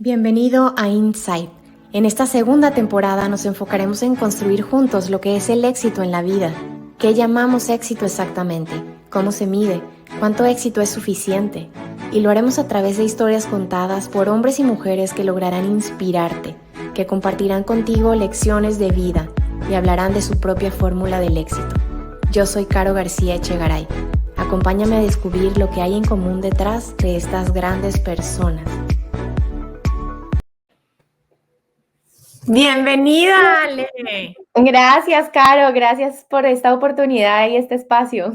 Bienvenido a Insight. En esta segunda temporada nos enfocaremos en construir juntos lo que es el éxito en la vida. ¿Qué llamamos éxito exactamente? ¿Cómo se mide? ¿Cuánto éxito es suficiente? Y lo haremos a través de historias contadas por hombres y mujeres que lograrán inspirarte, que compartirán contigo lecciones de vida y hablarán de su propia fórmula del éxito. Yo soy Caro García Echegaray. Acompáñame a descubrir lo que hay en común detrás de estas grandes personas. Bienvenida, Ale. Gracias, Caro, gracias por esta oportunidad y este espacio.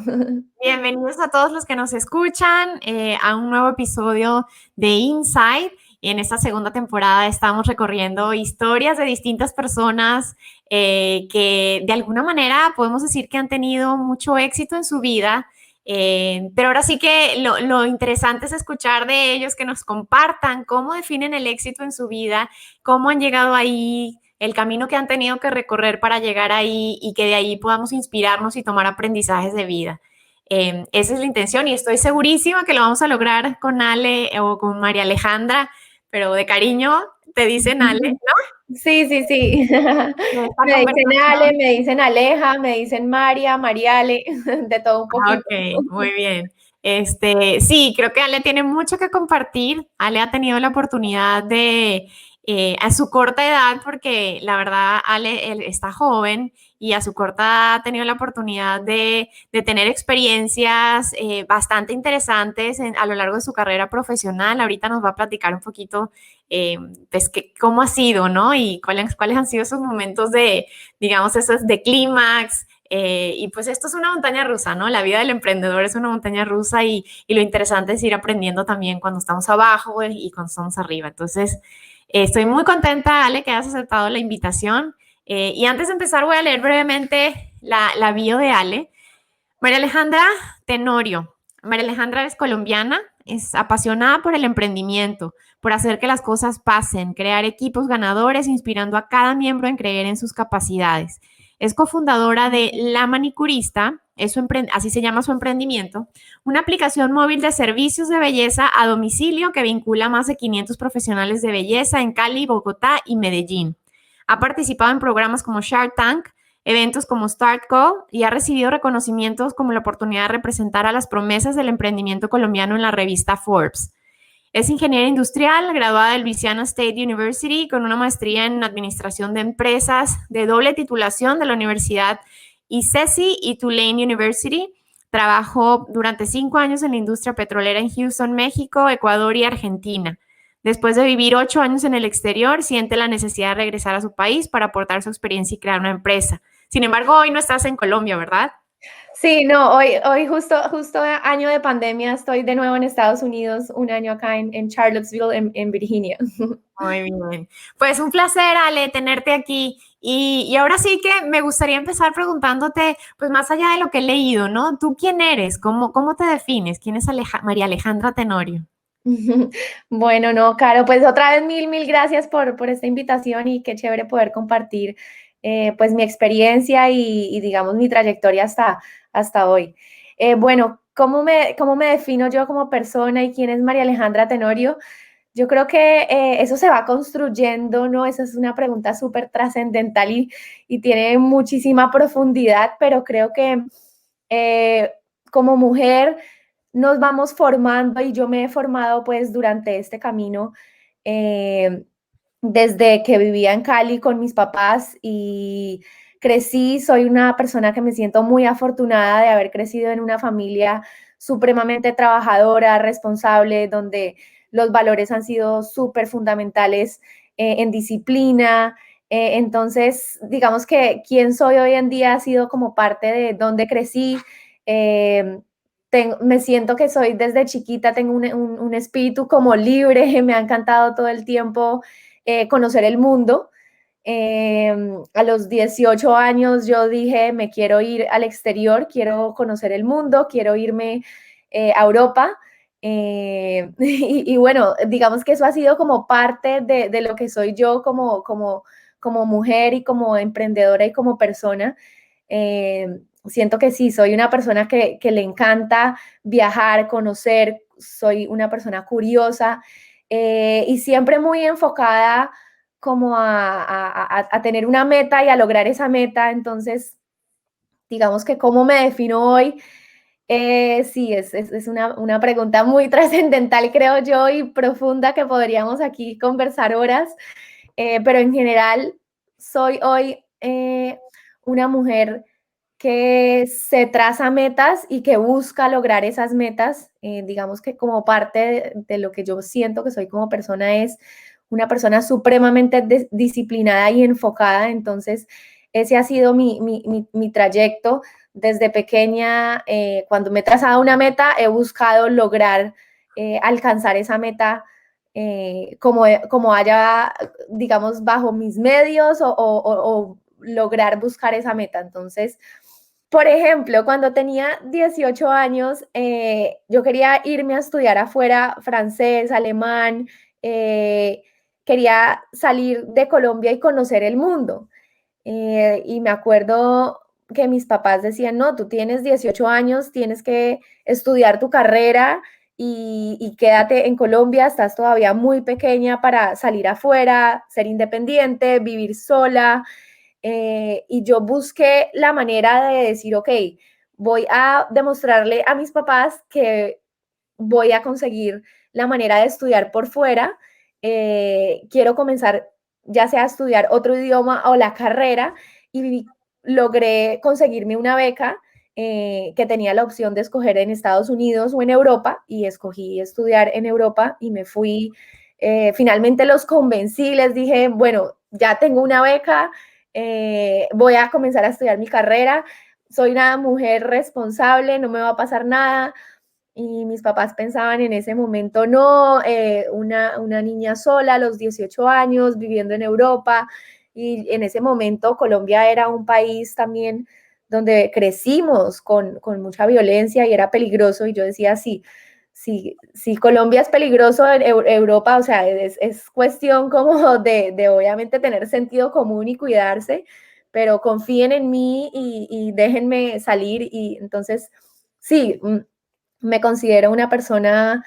Bienvenidos a todos los que nos escuchan a un nuevo episodio de Inside. Y en esta segunda temporada estamos recorriendo historias de distintas personas que de alguna manera podemos decir que han tenido mucho éxito en su vida. Pero ahora sí que lo interesante es escuchar de ellos, que nos compartan cómo definen el éxito en su vida, cómo han llegado ahí, el camino que han tenido que recorrer para llegar ahí y que de ahí podamos inspirarnos y tomar aprendizajes de vida. Esa es la intención y estoy segurísima que lo vamos a lograr con Ale o con María Alejandra, pero de cariño te dicen Ale, ¿no? Sí. Me dicen Ale, me dicen Aleja, me dicen María, Mariale, de todo un poquito. Ok, muy bien. Sí, creo que Ale tiene mucho que compartir. Ale ha tenido la oportunidad de, a su corta edad, porque la verdad Ale él está joven y a su corta edad ha tenido la oportunidad de tener experiencias bastante interesantes a lo largo de su carrera profesional. Ahorita nos va a platicar un poquito, pues, cómo ha sido, ¿no? Y cuáles han sido esos momentos de, digamos, esos de clímax. Y pues esto es una montaña rusa, ¿no? La vida del emprendedor es una montaña rusa y lo interesante es ir aprendiendo también cuando estamos abajo y cuando estamos arriba. Entonces, estoy muy contenta, Ale, que hayas aceptado la invitación. Y antes de empezar, voy a leer brevemente la bio de Ale. María Alejandra Tenorio. María Alejandra es colombiana, es apasionada por el emprendimiento, por hacer que las cosas pasen, crear equipos ganadores, inspirando a cada miembro en creer en sus capacidades. Es cofundadora de La Manicurista, así se llama su emprendimiento, una aplicación móvil de servicios de belleza a domicilio que vincula a más de 500 profesionales de belleza en Cali, Bogotá y Medellín. Ha participado en programas como Shark Tank, eventos como StartCo y ha recibido reconocimientos como la oportunidad de representar a las promesas del emprendimiento colombiano en la revista Forbes. Es ingeniera industrial, graduada del Louisiana State University con una maestría en administración de empresas de doble titulación de la Universidad ICESI y Tulane University. Trabajó durante 5 años en la industria petrolera en Houston, México, Ecuador y Argentina. Después de vivir 8 años en el exterior, siente la necesidad de regresar a su país para aportar su experiencia y crear una empresa. Sin embargo, hoy no estás en Colombia, ¿verdad? Sí, no, hoy justo año de pandemia, estoy de nuevo en Estados Unidos, un año acá en Charlottesville, en Virginia. Muy bien. Pues un placer, Ale, tenerte aquí. Y ahora sí que me gustaría empezar preguntándote, pues más allá de lo que he leído, ¿no? ¿Tú quién eres? ¿Cómo te defines? ¿Quién es María Alejandra Tenorio? Bueno, no, Caro, pues otra vez mil gracias por esta invitación y qué chévere poder compartir pues mi experiencia y digamos mi trayectoria hasta hoy. Bueno, cómo me defino yo como persona y quién es María Alejandra Tenorio? Yo creo que eso se va construyendo, ¿no? Esa es una pregunta súper trascendental y tiene muchísima profundidad, pero creo que eh, como mujer nos vamos formando y yo me he formado pues durante este camino eh, desde que vivía en Cali con mis papás y crecí, soy una persona que me siento muy afortunada de haber crecido en una familia supremamente trabajadora, responsable, donde los valores han sido súper fundamentales en disciplina. Entonces, digamos que quien soy hoy en día ha sido como parte de donde crecí. Eh, Me siento que soy desde chiquita, tengo un espíritu como libre, me ha encantado todo el tiempo conocer el mundo. A los 18 años yo dije, me quiero ir al exterior, quiero conocer el mundo, quiero irme a Europa. Y bueno, digamos que eso ha sido como parte de lo que soy yo como mujer y como emprendedora y como persona. Siento que sí, soy una persona que le encanta viajar, conocer, soy una persona curiosa y siempre muy enfocada como a tener una meta y a lograr esa meta. Entonces, digamos que cómo me defino hoy, sí, es una pregunta muy trascendental, creo yo, y profunda que podríamos aquí conversar horas, pero en general soy hoy una mujer que se traza metas y que busca lograr esas metas. Digamos que como parte de lo que yo siento que soy como persona es una persona supremamente disciplinada y enfocada. Entonces, ese ha sido mi trayecto desde pequeña. Cuando me he trazado una meta, he buscado lograr alcanzar esa meta como haya, digamos, bajo mis medios o lograr buscar esa meta. Entonces, por ejemplo, cuando tenía 18 años, yo quería irme a estudiar afuera francés, alemán, quería salir de Colombia y conocer el mundo. Y me acuerdo que mis papás decían, no, tú tienes 18 años, tienes que estudiar tu carrera y quédate en Colombia, estás todavía muy pequeña para salir afuera, ser independiente, vivir sola. Y yo busqué la manera de decir, ok, voy a demostrarle a mis papás que voy a conseguir la manera de estudiar por fuera. Quiero comenzar ya sea a estudiar otro idioma o la carrera y logré conseguirme una beca que tenía la opción de escoger en Estados Unidos o en Europa y escogí estudiar en Europa y me fui. Finalmente los convencí, les dije, bueno, ya tengo una beca, voy a comenzar a estudiar mi carrera, soy una mujer responsable, no me va a pasar nada. Y mis papás pensaban en ese momento, no, una niña sola a los 18 años, viviendo en Europa. Y en ese momento Colombia era un país también donde crecimos con mucha violencia y era peligroso. Y yo decía, sí, sí, sí, Colombia es peligroso en Europa, o sea, es cuestión como de obviamente tener sentido común y cuidarse, pero confíen en mí y déjenme salir. Y entonces, sí, me considero una persona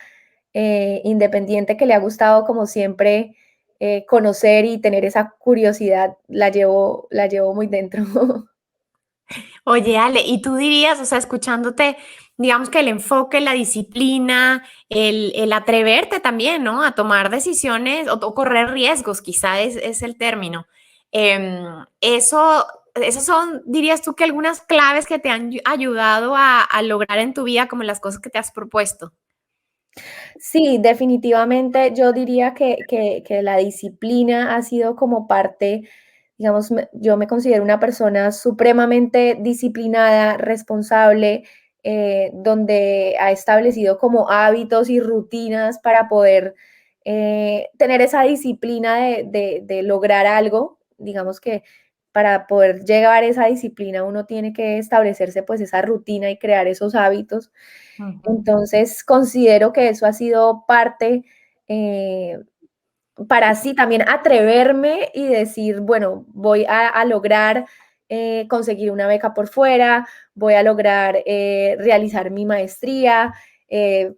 independiente que le ha gustado como siempre conocer y tener esa curiosidad, la llevo muy dentro. Oye, Ale, y tú dirías, o sea, escuchándote, digamos que el enfoque, la disciplina, el atreverte también, ¿no? A tomar decisiones o correr riesgos, quizá es el término. Em, eso, esas son, dirías tú, que algunas claves que te han ayudado a lograr en tu vida como las cosas que te has propuesto. Sí, definitivamente yo diría que la disciplina ha sido como parte, digamos, yo me considero una persona supremamente disciplinada, responsable, donde ha establecido como hábitos y rutinas para poder tener esa disciplina de lograr algo. Digamos que para poder llegar a esa disciplina uno tiene que establecerse pues esa rutina y crear esos hábitos. Ujú. Entonces, considero que eso ha sido parte eh, para así también atreverme y decir, bueno, voy a lograr conseguir una beca por fuera, voy a lograr realizar mi maestría. eh,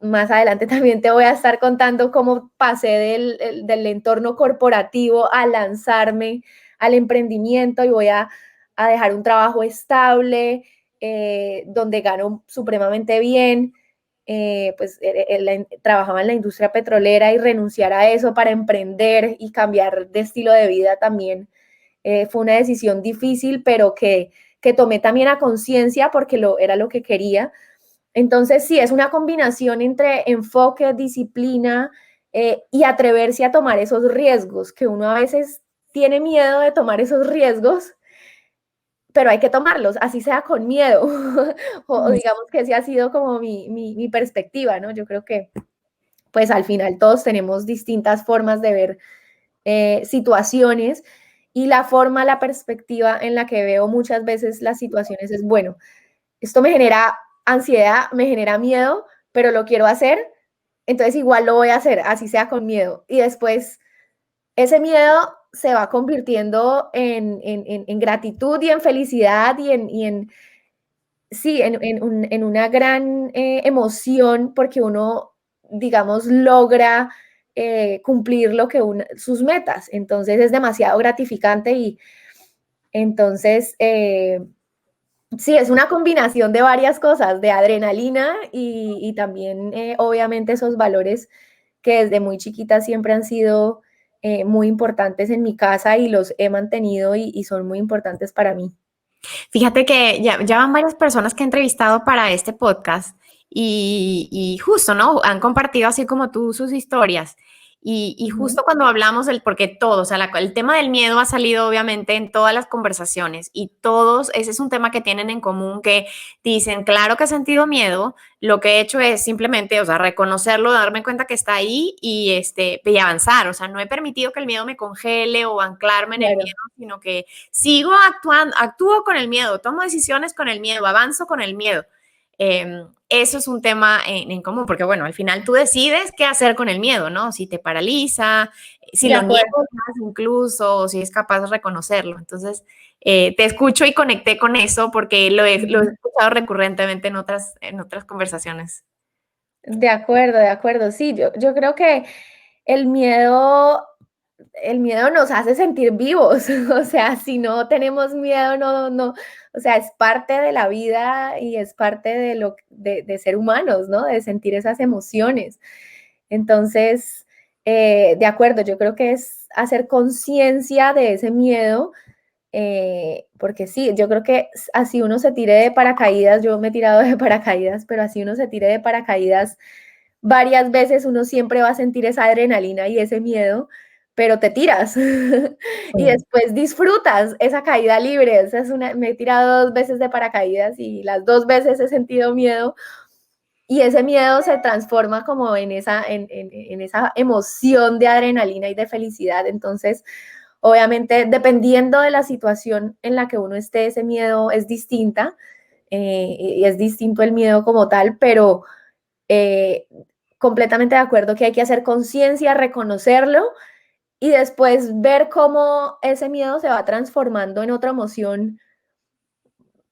Más adelante también te voy a estar contando cómo pasé del entorno corporativo a lanzarme al emprendimiento y voy a dejar un trabajo estable, donde gano supremamente bien. Pues trabajaba en la industria petrolera y renunciar a eso para emprender y cambiar de estilo de vida también fue una decisión difícil, pero que tomé también a conciencia porque era lo que quería. Entonces, sí, es una combinación entre enfoque, disciplina y atreverse a tomar esos riesgos, que uno a veces tiene miedo de tomar esos riesgos, pero hay que tomarlos, así sea con miedo. O digamos que ese ha sido como mi perspectiva, ¿no? Yo creo que pues al final todos tenemos distintas formas de ver situaciones y la forma, la perspectiva en la que veo muchas veces las situaciones es, bueno, esto me genera ansiedad, me genera miedo, pero lo quiero hacer, entonces igual lo voy a hacer, así sea con miedo. Y después ese miedo se va convirtiendo en gratitud y en felicidad y sí, en una gran emoción porque uno, digamos, logra cumplir sus metas. Entonces es demasiado gratificante y entonces sí, es una combinación de varias cosas, de adrenalina y también obviamente esos valores que desde muy chiquita siempre han sido muy importantes en mi casa y los he mantenido y son muy importantes para mí. Fíjate que ya van varias personas que he entrevistado para este podcast y justo, ¿no? Han compartido así como tú sus historias. Y justo cuando hablamos del, porque todo, o sea, el tema del miedo ha salido obviamente en todas las conversaciones y todos, ese es un tema que tienen en común, que dicen, claro que he sentido miedo, lo que he hecho es simplemente, o sea, reconocerlo, darme cuenta que está ahí y avanzar, o sea, no he permitido que el miedo me congele o anclarme en el Claro. miedo, sino que sigo actuando, actúo con el miedo, tomo decisiones con el miedo, avanzo con el miedo. Eso es un tema en común, porque bueno, al final tú decides qué hacer con el miedo, ¿no? Si te paraliza, si De lo niegas acuerdo. incluso, o si es capaz de reconocerlo. Entonces, te escucho y conecté con eso porque lo he escuchado recurrentemente en otras conversaciones. De acuerdo, de acuerdo. Sí, yo creo que el miedo, el miedo nos hace sentir vivos. O sea, si no tenemos miedo, no, o sea, es parte de la vida y es parte de ser humanos, ¿no? De sentir esas emociones. Entonces, de acuerdo, yo creo que es hacer conciencia de ese miedo, porque sí, yo creo que así uno se tire de paracaídas, yo me he tirado de paracaídas, pero así uno se tire de paracaídas varias veces, uno siempre va a sentir esa adrenalina y ese miedo, pero te tiras y después disfrutas esa caída libre. Esa es me he tirado 2 veces de paracaídas y las 2 veces he sentido miedo y ese miedo se transforma como en esa emoción de adrenalina y de felicidad. Entonces, obviamente, dependiendo de la situación en la que uno esté, ese miedo es distinta y es distinto el miedo como tal, pero eh, completamente de acuerdo que hay que hacer conciencia, reconocerlo y después ver cómo ese miedo se va transformando en otra emoción,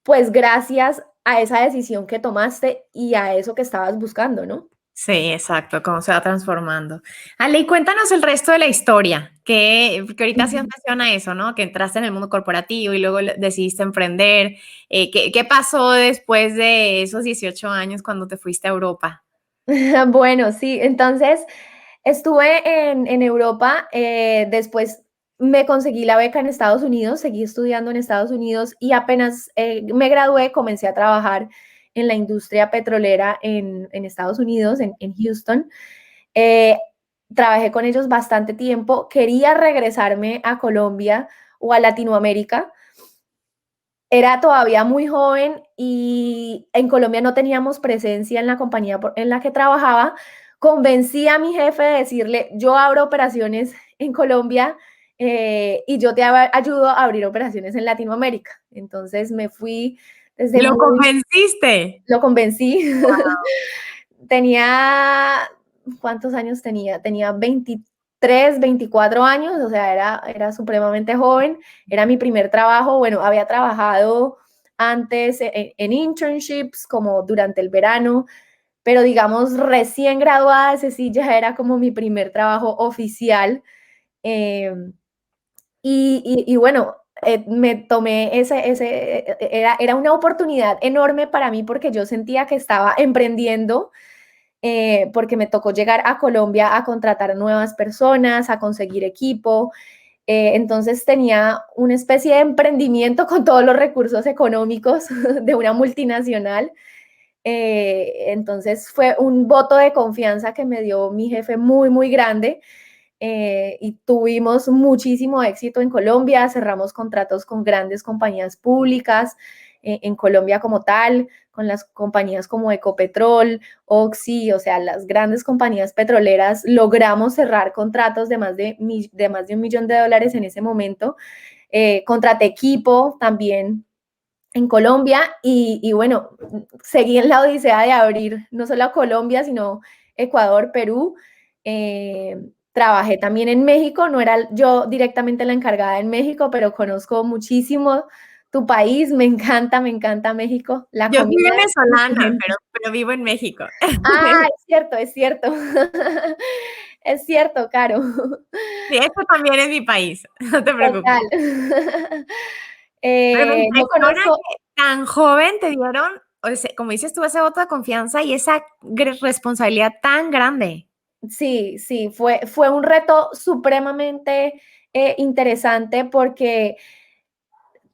pues gracias a esa decisión que tomaste y a eso que estabas buscando, ¿no? Sí, exacto, cómo se va transformando. Ale, y cuéntanos el resto de la historia, que ahorita sí menciona eso, ¿no? Que entraste en el mundo corporativo y luego decidiste emprender. ¿Qué pasó después de esos 18 años cuando te fuiste a Europa? Bueno, sí, entonces estuve en Europa, después me conseguí la beca en Estados Unidos, seguí estudiando en Estados Unidos y apenas me gradué, comencé a trabajar en la industria petrolera en Estados Unidos, en Houston. Eh, Trabajé con ellos bastante tiempo, quería regresarme a Colombia o a Latinoamérica. Era todavía muy joven y en Colombia no teníamos presencia en la compañía en la que trabajaba. Convencí a mi jefe de decirle, yo abro operaciones en Colombia y yo te ayudo a abrir operaciones en Latinoamérica. Entonces me fui desde ¿Lo muy, convenciste? lo convencí. Tenía, ¿cuántos años tenía? Tenía 23, 24 años, o sea, era supremamente joven, era mi primer trabajo, bueno, había trabajado antes en internships como durante el verano, pero digamos recién graduada, ese sí ya era como mi primer trabajo oficial. eh, y bueno, me tomé era una oportunidad enorme para mí porque yo sentía que estaba emprendiendo, porque me tocó llegar a Colombia a contratar nuevas personas, a conseguir equipo. Entonces tenía una especie de emprendimiento con todos los recursos económicos de una multinacional. Entonces fue un voto de confianza que me dio mi jefe muy, muy grande. Y tuvimos muchísimo éxito en Colombia, cerramos contratos con grandes compañías públicas en Colombia como tal, con las compañías como Ecopetrol, Oxy, o sea, las grandes compañías petroleras, logramos cerrar contratos de más de $1 millón en ese momento. Contraté equipo también en Colombia y bueno, seguí en la odisea de abrir no solo a Colombia, sino Ecuador, Perú. Trabajé también en México, no era yo directamente la encargada en México, pero conozco muchísimo tu país, me encanta México, la Yo soy comida de tu venezolana, gente. pero vivo en México. Ah, es cierto, es cierto. Es cierto, Caro. Sí, esto también es mi país, no te preocupes. Total. Pero me No impresiona conozco, que tan joven te dieron, o sea, como dices tú, ese voto de confianza y esa responsabilidad tan grande. sí, sí, fue un reto supremamente interesante porque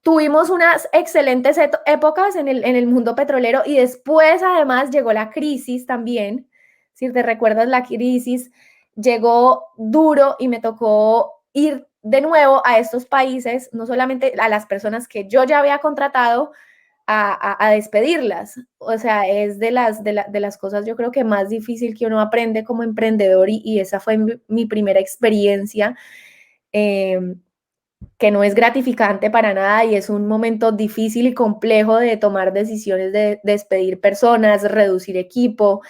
tuvimos unas excelentes épocas en el mundo petrolero y después además llegó la crisis también. Si te recuerdas, la crisis llegó duro y me tocó ir de nuevo a estos países, no solamente a las personas que yo ya había contratado, a despedirlas. O sea, es de las cosas yo creo que más difícil que uno aprende como emprendedor y esa fue mi primera experiencia. Eh, que no es gratificante para nada y es un momento difícil y complejo de tomar decisiones de despedir personas, reducir equipo.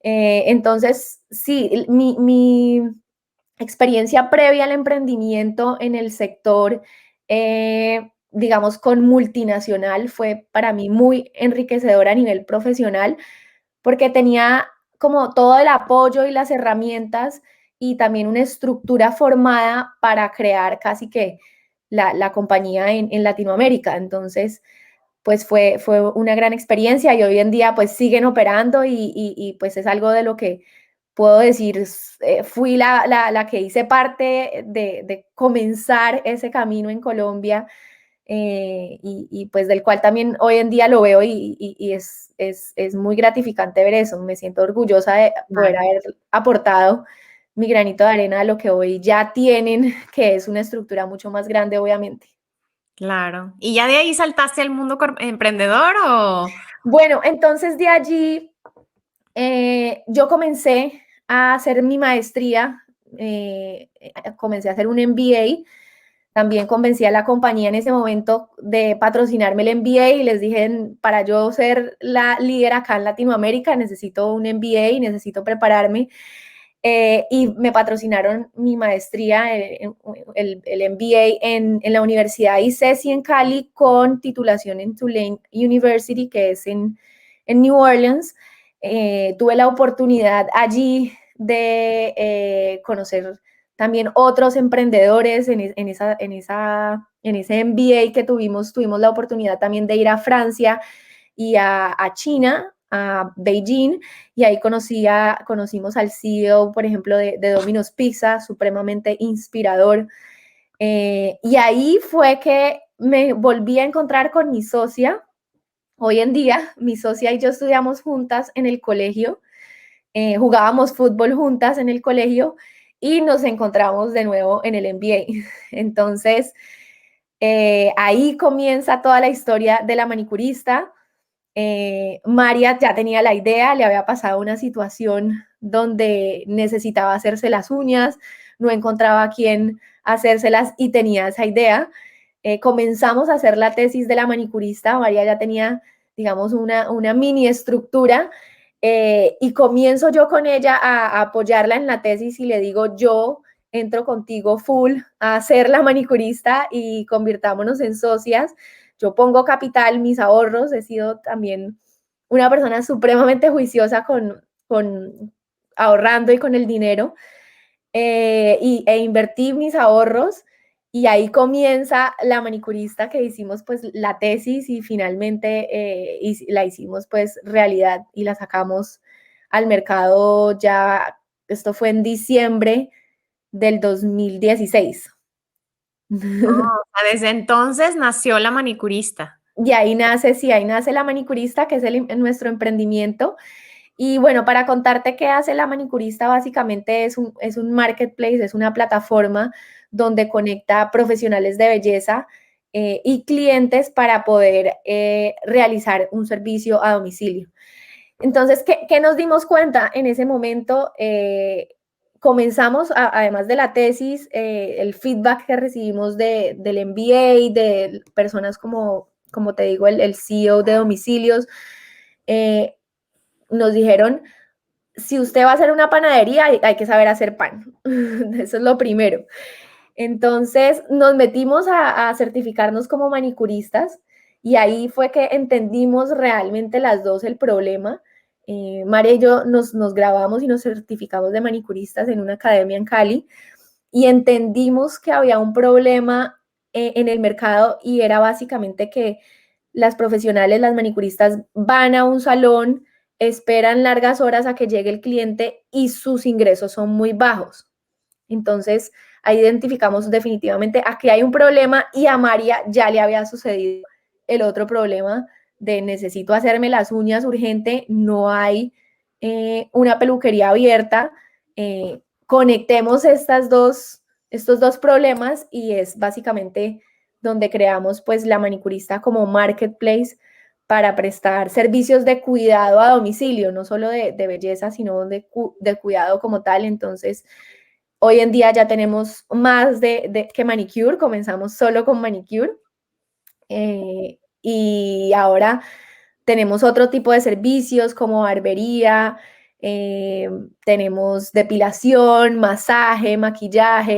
Entonces, sí, mi experiencia previa al emprendimiento en el sector, digamos, con multinacional fue para mí muy enriquecedora a nivel profesional porque tenía como todo el apoyo y las herramientas y también una estructura formada para crear casi que la compañía en Latinoamérica. Entonces, pues fue una gran experiencia y hoy en día pues siguen operando y pues es algo de lo que puedo decir, fui la que hice parte de comenzar ese camino en Colombia pues del cual también hoy en día lo veo y es muy gratificante ver eso. Me siento orgullosa de poder Claro. haber aportado mi granito de arena a lo que hoy ya tienen, que es una estructura mucho más grande, obviamente. Claro. ¿Y ya de ahí saltaste al mundo emprendedor o? Bueno, entonces de allí yo comencé a hacer mi maestría, comencé a hacer un MBA. También convencí a la compañía en ese momento de patrocinarme el MBA y les dije, para yo ser la líder acá en Latinoamérica, necesito un MBA y necesito prepararme. Y me patrocinaron mi maestría, el MBA en la Universidad ICESI en Cali con titulación en Tulane University, que es en New Orleans. Tuve la oportunidad allí de conocer también otros emprendedores en ese MBA que tuvimos la oportunidad también de ir a Francia y a China, a Beijing, y ahí conocimos al CEO, por ejemplo, de Domino's Pizza, supremamente inspirador. Y ahí fue que me volví a encontrar con mi socia. Hoy en día, mi socia y yo estudiamos juntas en el colegio, jugábamos fútbol juntas en el colegio y nos encontramos de nuevo en el MBA. Entonces, ahí comienza toda la historia de la manicurista. María ya tenía la idea, le había pasado una situación donde necesitaba hacerse las uñas, no encontraba a quién hacérselas y tenía esa idea. Comenzamos a hacer la tesis de la manicurista, María ya tenía, digamos, una mini estructura y comienzo yo con ella a apoyarla en la tesis y le digo, yo entro contigo full a ser la manicurista y convirtámonos en socias. Yo pongo capital, mis ahorros, he sido también una persona supremamente juiciosa con ahorrando y con el dinero e invertí mis ahorros y ahí comienza la manicurista que hicimos pues la tesis y finalmente la hicimos pues realidad y la sacamos al mercado ya, esto fue en diciembre del 2016. Oh, o sea, desde entonces nació la manicurista. Y ahí nace, sí, ahí nace la manicurista, que es nuestro emprendimiento. Y bueno, para contarte qué hace la manicurista, básicamente es un marketplace, es una plataforma donde conecta profesionales de belleza y clientes para poder realizar un servicio a domicilio. Entonces, ¿qué nos dimos cuenta en ese momento? Comenzamos, además de la tesis, el feedback que recibimos del MBA, de personas como te digo, el CEO de domicilios, nos dijeron, si usted va a hacer una panadería, hay que saber hacer pan. Eso es lo primero. Entonces nos metimos a certificarnos como manicuristas y ahí fue que entendimos realmente las dos el problema María y yo nos grabamos y nos certificamos de manicuristas en una academia en Cali y entendimos que había un problema en el mercado y era básicamente que las profesionales, las manicuristas, van a un salón, esperan largas horas a que llegue el cliente y sus ingresos son muy bajos. Entonces, ahí identificamos definitivamente aquí hay un problema y a María ya le había sucedido el otro problema de necesito hacerme las uñas urgente, no hay una peluquería abierta. Conectemos estos dos problemas y es básicamente donde creamos pues la manicurista como marketplace para prestar servicios de cuidado a domicilio, no solo de belleza, sino de cuidado como tal. Entonces, hoy en día ya tenemos más que manicure, comenzamos solo con manicure y ahora tenemos otro tipo de servicios como barbería, tenemos depilación, masaje, maquillaje,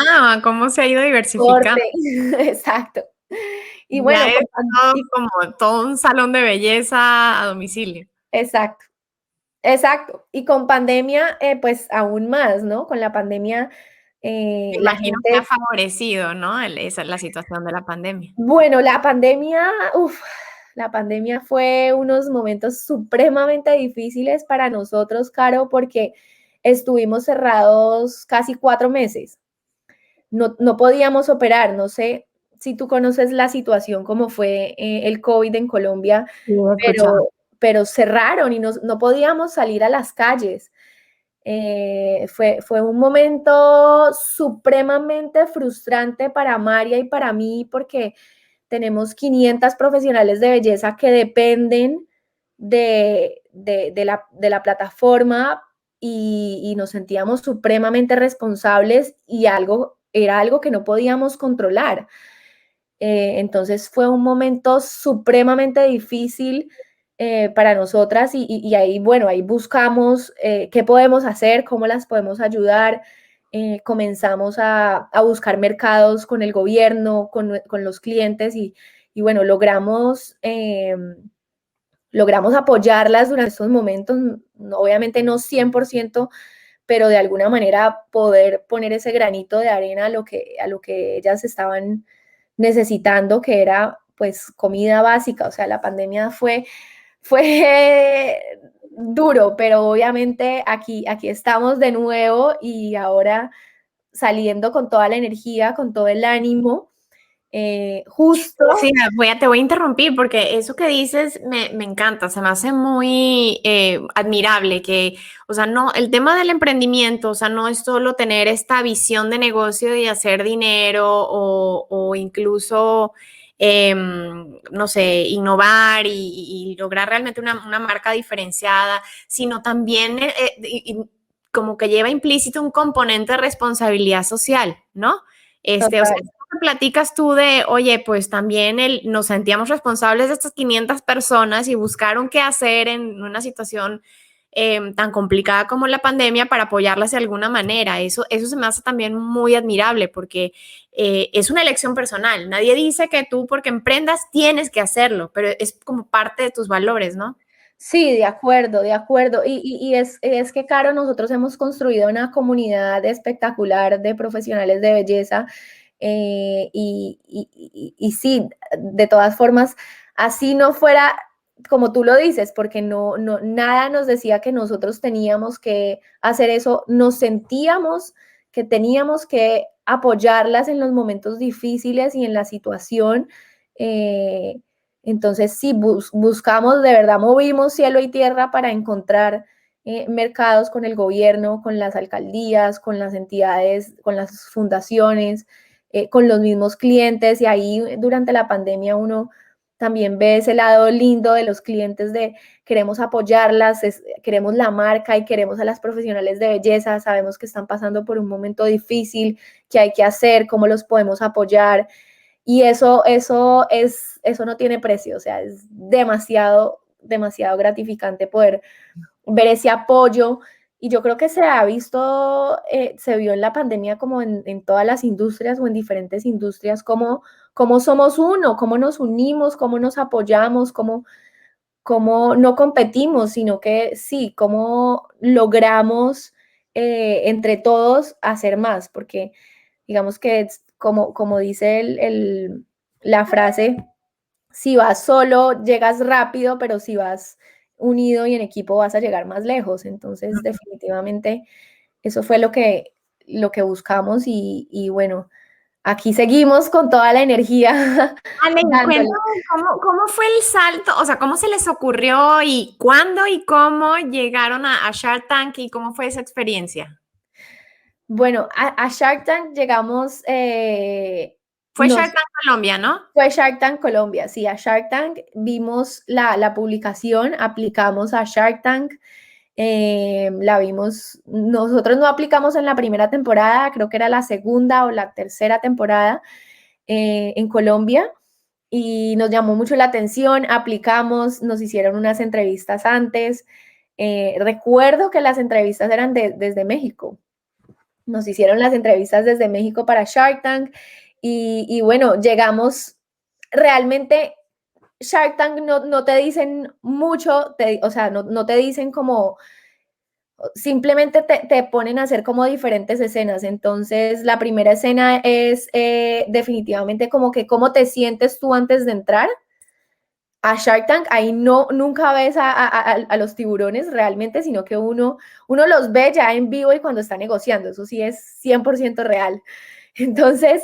Ah, ¿cómo se ha ido diversificando? corte, exacto. Y bueno, Ya es todo como todo un salón de belleza a domicilio. exacto. Exacto. Y con pandemia, pues aún más, ¿no? Con la pandemia, Me la imagino que ha gente, favorecido, ¿no? Esa, la situación de la pandemia. bueno, la pandemia, la pandemia fue unos momentos supremamente difíciles para nosotros, Caro, porque estuvimos cerrados casi 4 meses. No podíamos operar, no sé si tú conoces la situación como fue el COVID en Colombia, Sí, he escuchado. pero cerraron y no podíamos salir a las calles. Fue un momento supremamente frustrante para María y para mí porque tenemos 500 profesionales de belleza que dependen de la plataforma y nos sentíamos supremamente responsables y era algo que no podíamos controlar. Entonces fue un momento supremamente difícil para nosotras y ahí, bueno, ahí buscamos qué podemos hacer, cómo las podemos ayudar. Comenzamos a buscar mercados con el gobierno, con los clientes y bueno, logramos apoyarlas durante estos momentos, obviamente no 100%, pero de alguna manera poder poner ese granito de arena a lo que ellas estaban necesitando, que era pues comida básica. O sea, la pandemia fue duro, pero obviamente aquí estamos de nuevo y ahora saliendo con toda la energía, con todo el ánimo. Justo. Sí, te voy a interrumpir porque eso que dices me encanta, se me hace muy admirable que, o sea, no, el tema del emprendimiento, o sea, no es solo tener esta visión de negocio y hacer dinero o incluso, no sé, innovar y lograr realmente una marca diferenciada, sino también como que lleva implícito un componente de responsabilidad social, ¿no? O sea, Total. platicas tú de, oye, pues también nos sentíamos responsables de estas 500 personas y buscaron qué hacer en una situación tan complicada como la pandemia para apoyarlas de alguna manera. Eso se me hace también muy admirable porque es una elección personal. Nadie dice que tú porque emprendas tienes que hacerlo, pero es como parte de tus valores, ¿no? Sí, de acuerdo, de acuerdo. Y es que, Caro, nosotros hemos construido una comunidad espectacular de profesionales de belleza. Y sí, de todas formas, así no fuera como tú lo dices, porque nada nos decía que nosotros teníamos que hacer eso, nos sentíamos que teníamos que apoyarlas en los momentos difíciles y en la situación. eh, entonces, sí, buscamos, de verdad, movimos cielo y tierra para encontrar mercados con el gobierno, con las alcaldías, con las entidades, con las fundaciones, con los mismos clientes. Y ahí durante la pandemia uno también ve ese lado lindo de los clientes de queremos apoyarlas, queremos la marca y queremos a las profesionales de belleza, sabemos que están pasando por un momento difícil, qué hay que hacer, cómo los podemos apoyar. Y eso no tiene precio, o sea, es demasiado, demasiado gratificante poder ver ese apoyo. Y yo creo que se ha visto, se vio en la pandemia como en todas las industrias o en diferentes industrias, cómo somos uno, cómo nos unimos, cómo nos apoyamos, cómo no competimos, sino que sí, cómo logramos entre todos hacer más, porque digamos que como dice la frase, si vas solo llegas rápido, pero si vas unido y en equipo vas a llegar más lejos. Entonces, definitivamente, eso fue lo que buscamos y bueno, aquí seguimos con toda la energía Ale, y dándole. cuéntame cómo fue el salto, o sea, cómo se les ocurrió y cuándo y cómo llegaron a Shark Tank y cómo fue esa experiencia. Bueno, a Shark Tank llegamos, Fue Shark Tank Colombia, ¿no? fue Shark Tank Colombia, sí, a Shark Tank vimos la publicación, aplicamos a Shark Tank, la vimos, nosotros no aplicamos en la primera temporada, creo que era la segunda o la tercera temporada en Colombia y nos llamó mucho la atención, aplicamos, nos hicieron unas entrevistas antes, recuerdo que las entrevistas eran desde México, nos hicieron las entrevistas desde México para Shark Tank y bueno, llegamos realmente. Shark Tank no te dicen mucho, o sea, no te dicen como, simplemente te ponen a hacer como diferentes escenas. Entonces, la primera escena es definitivamente como que cómo te sientes tú antes de entrar a Shark Tank. Ahí nunca ves a los tiburones realmente, sino que uno los ve ya en vivo y cuando está negociando. Eso sí es 100% real. Entonces,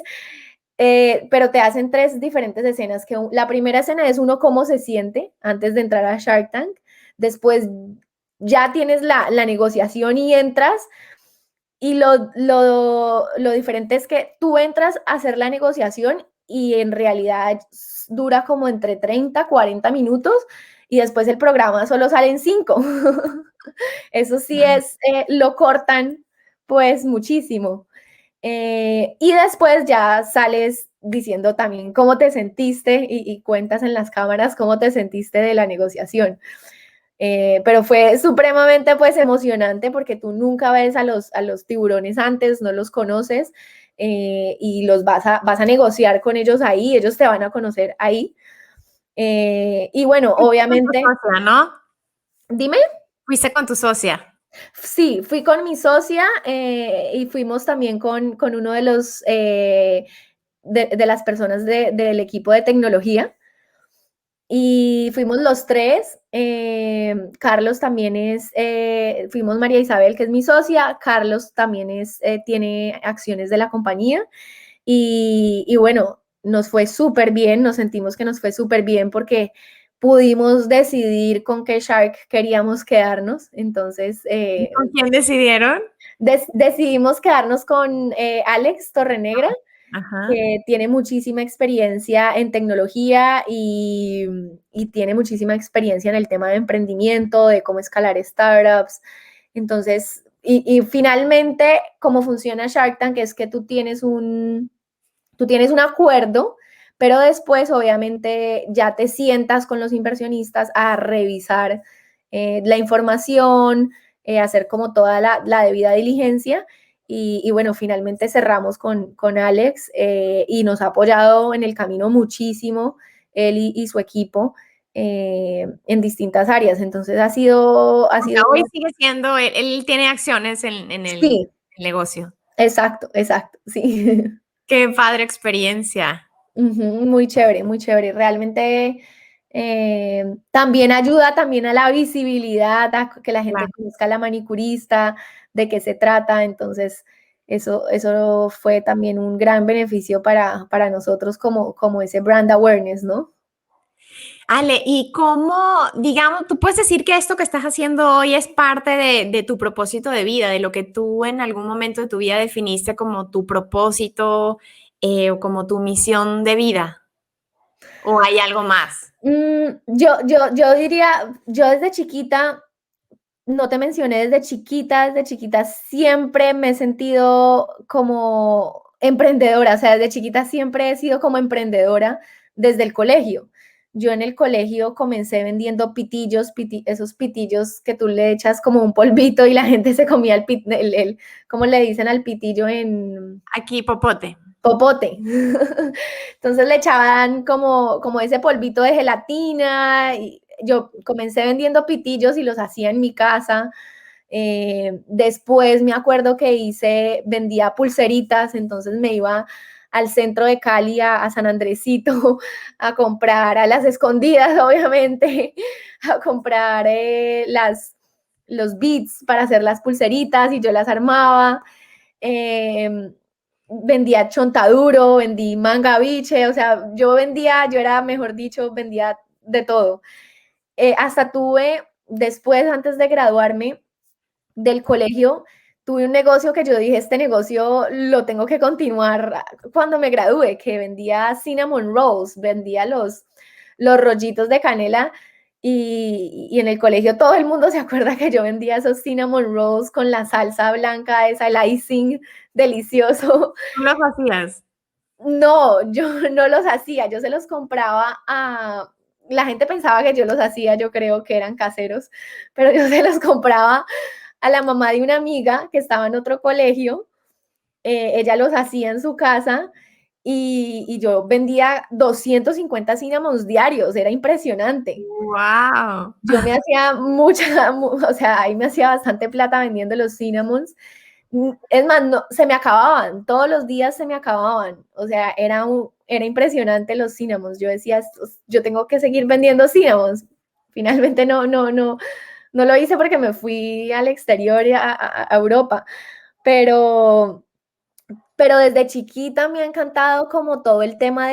pero te hacen tres diferentes escenas. La primera escena es uno cómo se siente antes de entrar a Shark Tank. Después ya tienes la negociación y entras. Y lo diferente es que tú entras a hacer la negociación y en realidad dura como entre 30, 40 minutos y después el programa solo sale en 5. Eso sí es, lo cortan pues muchísimo. Y después ya sales diciendo también cómo te sentiste y cuentas en las cámaras cómo te sentiste de la negociación. Pero fue supremamente pues emocionante porque tú nunca ves a los tiburones antes, no los conoces y los vas a negociar con ellos ahí, ellos te van a conocer ahí. Y bueno, Con tu obviamente, socia, ¿no? dime. Fuiste con tu socia. Sí, fui con mi socia y fuimos también con uno de los de las personas del equipo de tecnología. Y fuimos los tres. Carlos también fuimos María Isabel, que es mi socia. Carlos también tiene acciones de la compañía. Y bueno, nos fue súper bien, nos sentimos que nos fue súper bien porque pudimos decidir con qué Shark queríamos quedarnos. Entonces, ¿Y con quién decidieron? decidimos quedarnos con Alex Torrenegra, Ajá. que tiene muchísima experiencia en tecnología y tiene muchísima experiencia en el tema de emprendimiento, de cómo escalar startups. Entonces, y finalmente, cómo funciona Shark Tank es que tú tienes un acuerdo, pero después obviamente ya te sientas con los inversionistas a revisar la información, hacer como toda la debida diligencia. Y bueno, finalmente cerramos con Alex y nos ha apoyado en el camino muchísimo, él y su equipo, en distintas áreas. Entonces O sea, hoy sigue siendo, él tiene acciones en el sí, negocio. exacto, exacto, sí. Qué padre experiencia. Ujú, muy chévere, muy chévere. Realmente también ayuda también a la visibilidad, a que la gente Claro. conozca a la manicurista, de qué se trata. Entonces, eso fue también un gran beneficio para nosotros como ese brand awareness, ¿no? Ale, y cómo, digamos, tú puedes decir que esto que estás haciendo hoy es parte de tu propósito de vida, de lo que tú en algún momento de tu vida definiste como tu propósito o como tu misión de vida, o hay algo más. Yo diría, yo desde chiquita, no te mencioné desde chiquita siempre me he sentido como emprendedora, o sea, desde chiquita siempre he sido como emprendedora desde el colegio. Yo en el colegio comencé vendiendo pitillos, esos pitillos que tú le echas como un polvito y la gente se comía ¿cómo le dicen al pitillo en Aquí, popote. popote? Entonces le echaban como ese polvito de gelatina yo comencé vendiendo pitillos y los hacía en mi casa. Después me acuerdo que vendía pulseritas, entonces me iba al centro de Cali, a San Andresito, a comprar a las escondidas, obviamente, a comprar los beads para hacer las pulseritas y yo las armaba. Eh, Vendía chontaduro, vendí mangaviche, o sea, yo era, mejor dicho, vendía de todo. Hasta tuve, después, antes de graduarme del colegio, tuve un negocio que yo dije, este negocio lo tengo que continuar cuando me gradúe, que vendía cinnamon rolls, vendía los rollitos de canela y en el colegio todo el mundo se acuerda que yo vendía esos cinnamon rolls con la salsa blanca, esa, el icing delicioso. ¿Tú los hacías? No, yo no los hacía, yo se los compraba a... La gente pensaba que yo los hacía, yo creo que eran caseros, pero yo se los compraba a la mamá de una amiga que estaba en otro colegio. Ella los hacía en su casa y yo vendía 250 cinnamons diarios, era impresionante. ¡Wow! Yo me hacía mucha, o sea, ahí me hacía bastante plata vendiendo los cinnamons. Es más, no, se me acababan, todos los días se me acababan. O sea, era impresionante los cinnamons. Yo decía, yo tengo que seguir vendiendo cinnamons. Finalmente no lo hice porque me fui al exterior y a Europa. Pero, pero desde chiquita me ha encantado como todo el tema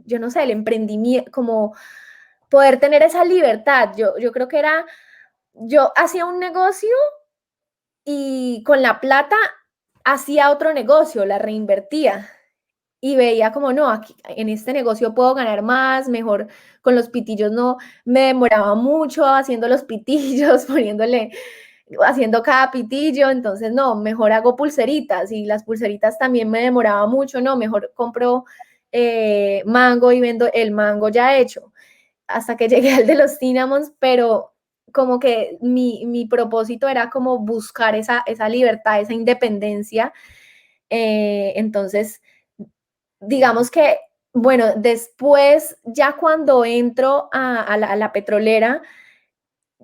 yo no sé, el emprendimiento, como poder tener esa libertad. Yo creo que yo hacía un negocio y con la plata hacía otro negocio, la reinvertía y veía como, no, aquí en este negocio puedo ganar más, mejor con los pitillos no me demoraba mucho haciendo los pitillos, haciendo cada pitillo, entonces no, mejor hago pulseritas y las pulseritas también me demoraba mucho, no, mejor compro mango y vendo el mango ya hecho, hasta que llegué al de los cinnamons, pero como que mi propósito era como buscar esa libertad, esa independencia. Entonces, digamos que, bueno, después, ya cuando entro a la petrolera,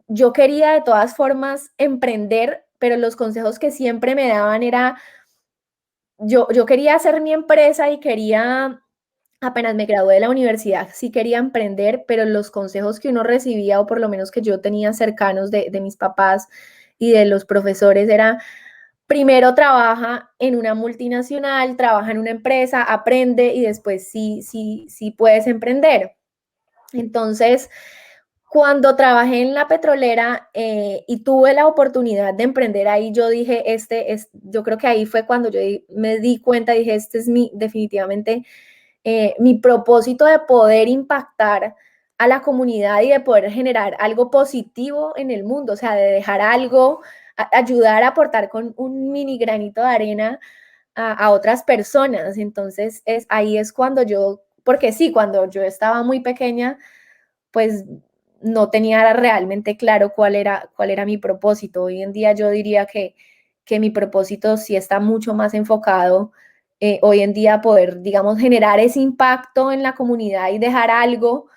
yo quería de todas formas emprender, pero los consejos que siempre me daban era, yo quería hacer mi empresa y quería, apenas me gradué de la universidad, sí quería emprender, pero los consejos que uno recibía, o por lo menos que yo tenía cercanos de mis papás y de los profesores, era, primero trabaja en una multinacional, trabaja en una empresa, aprende y después sí puedes emprender. Entonces, cuando trabajé en la petrolera y tuve la oportunidad de emprender ahí, yo dije, yo creo que ahí fue cuando yo me di cuenta, dije, este es definitivamente mi propósito de poder impactar a la comunidad y de poder generar algo positivo en el mundo, o sea, de dejar algo, ayudar a aportar con un mini granito de arena a otras personas. Entonces, ahí es cuando porque sí, cuando yo estaba muy pequeña, pues no tenía realmente claro cuál era mi propósito. Hoy en día yo diría que mi propósito sí está mucho más enfocado hoy en día a poder, digamos, generar ese impacto en la comunidad y dejar algo,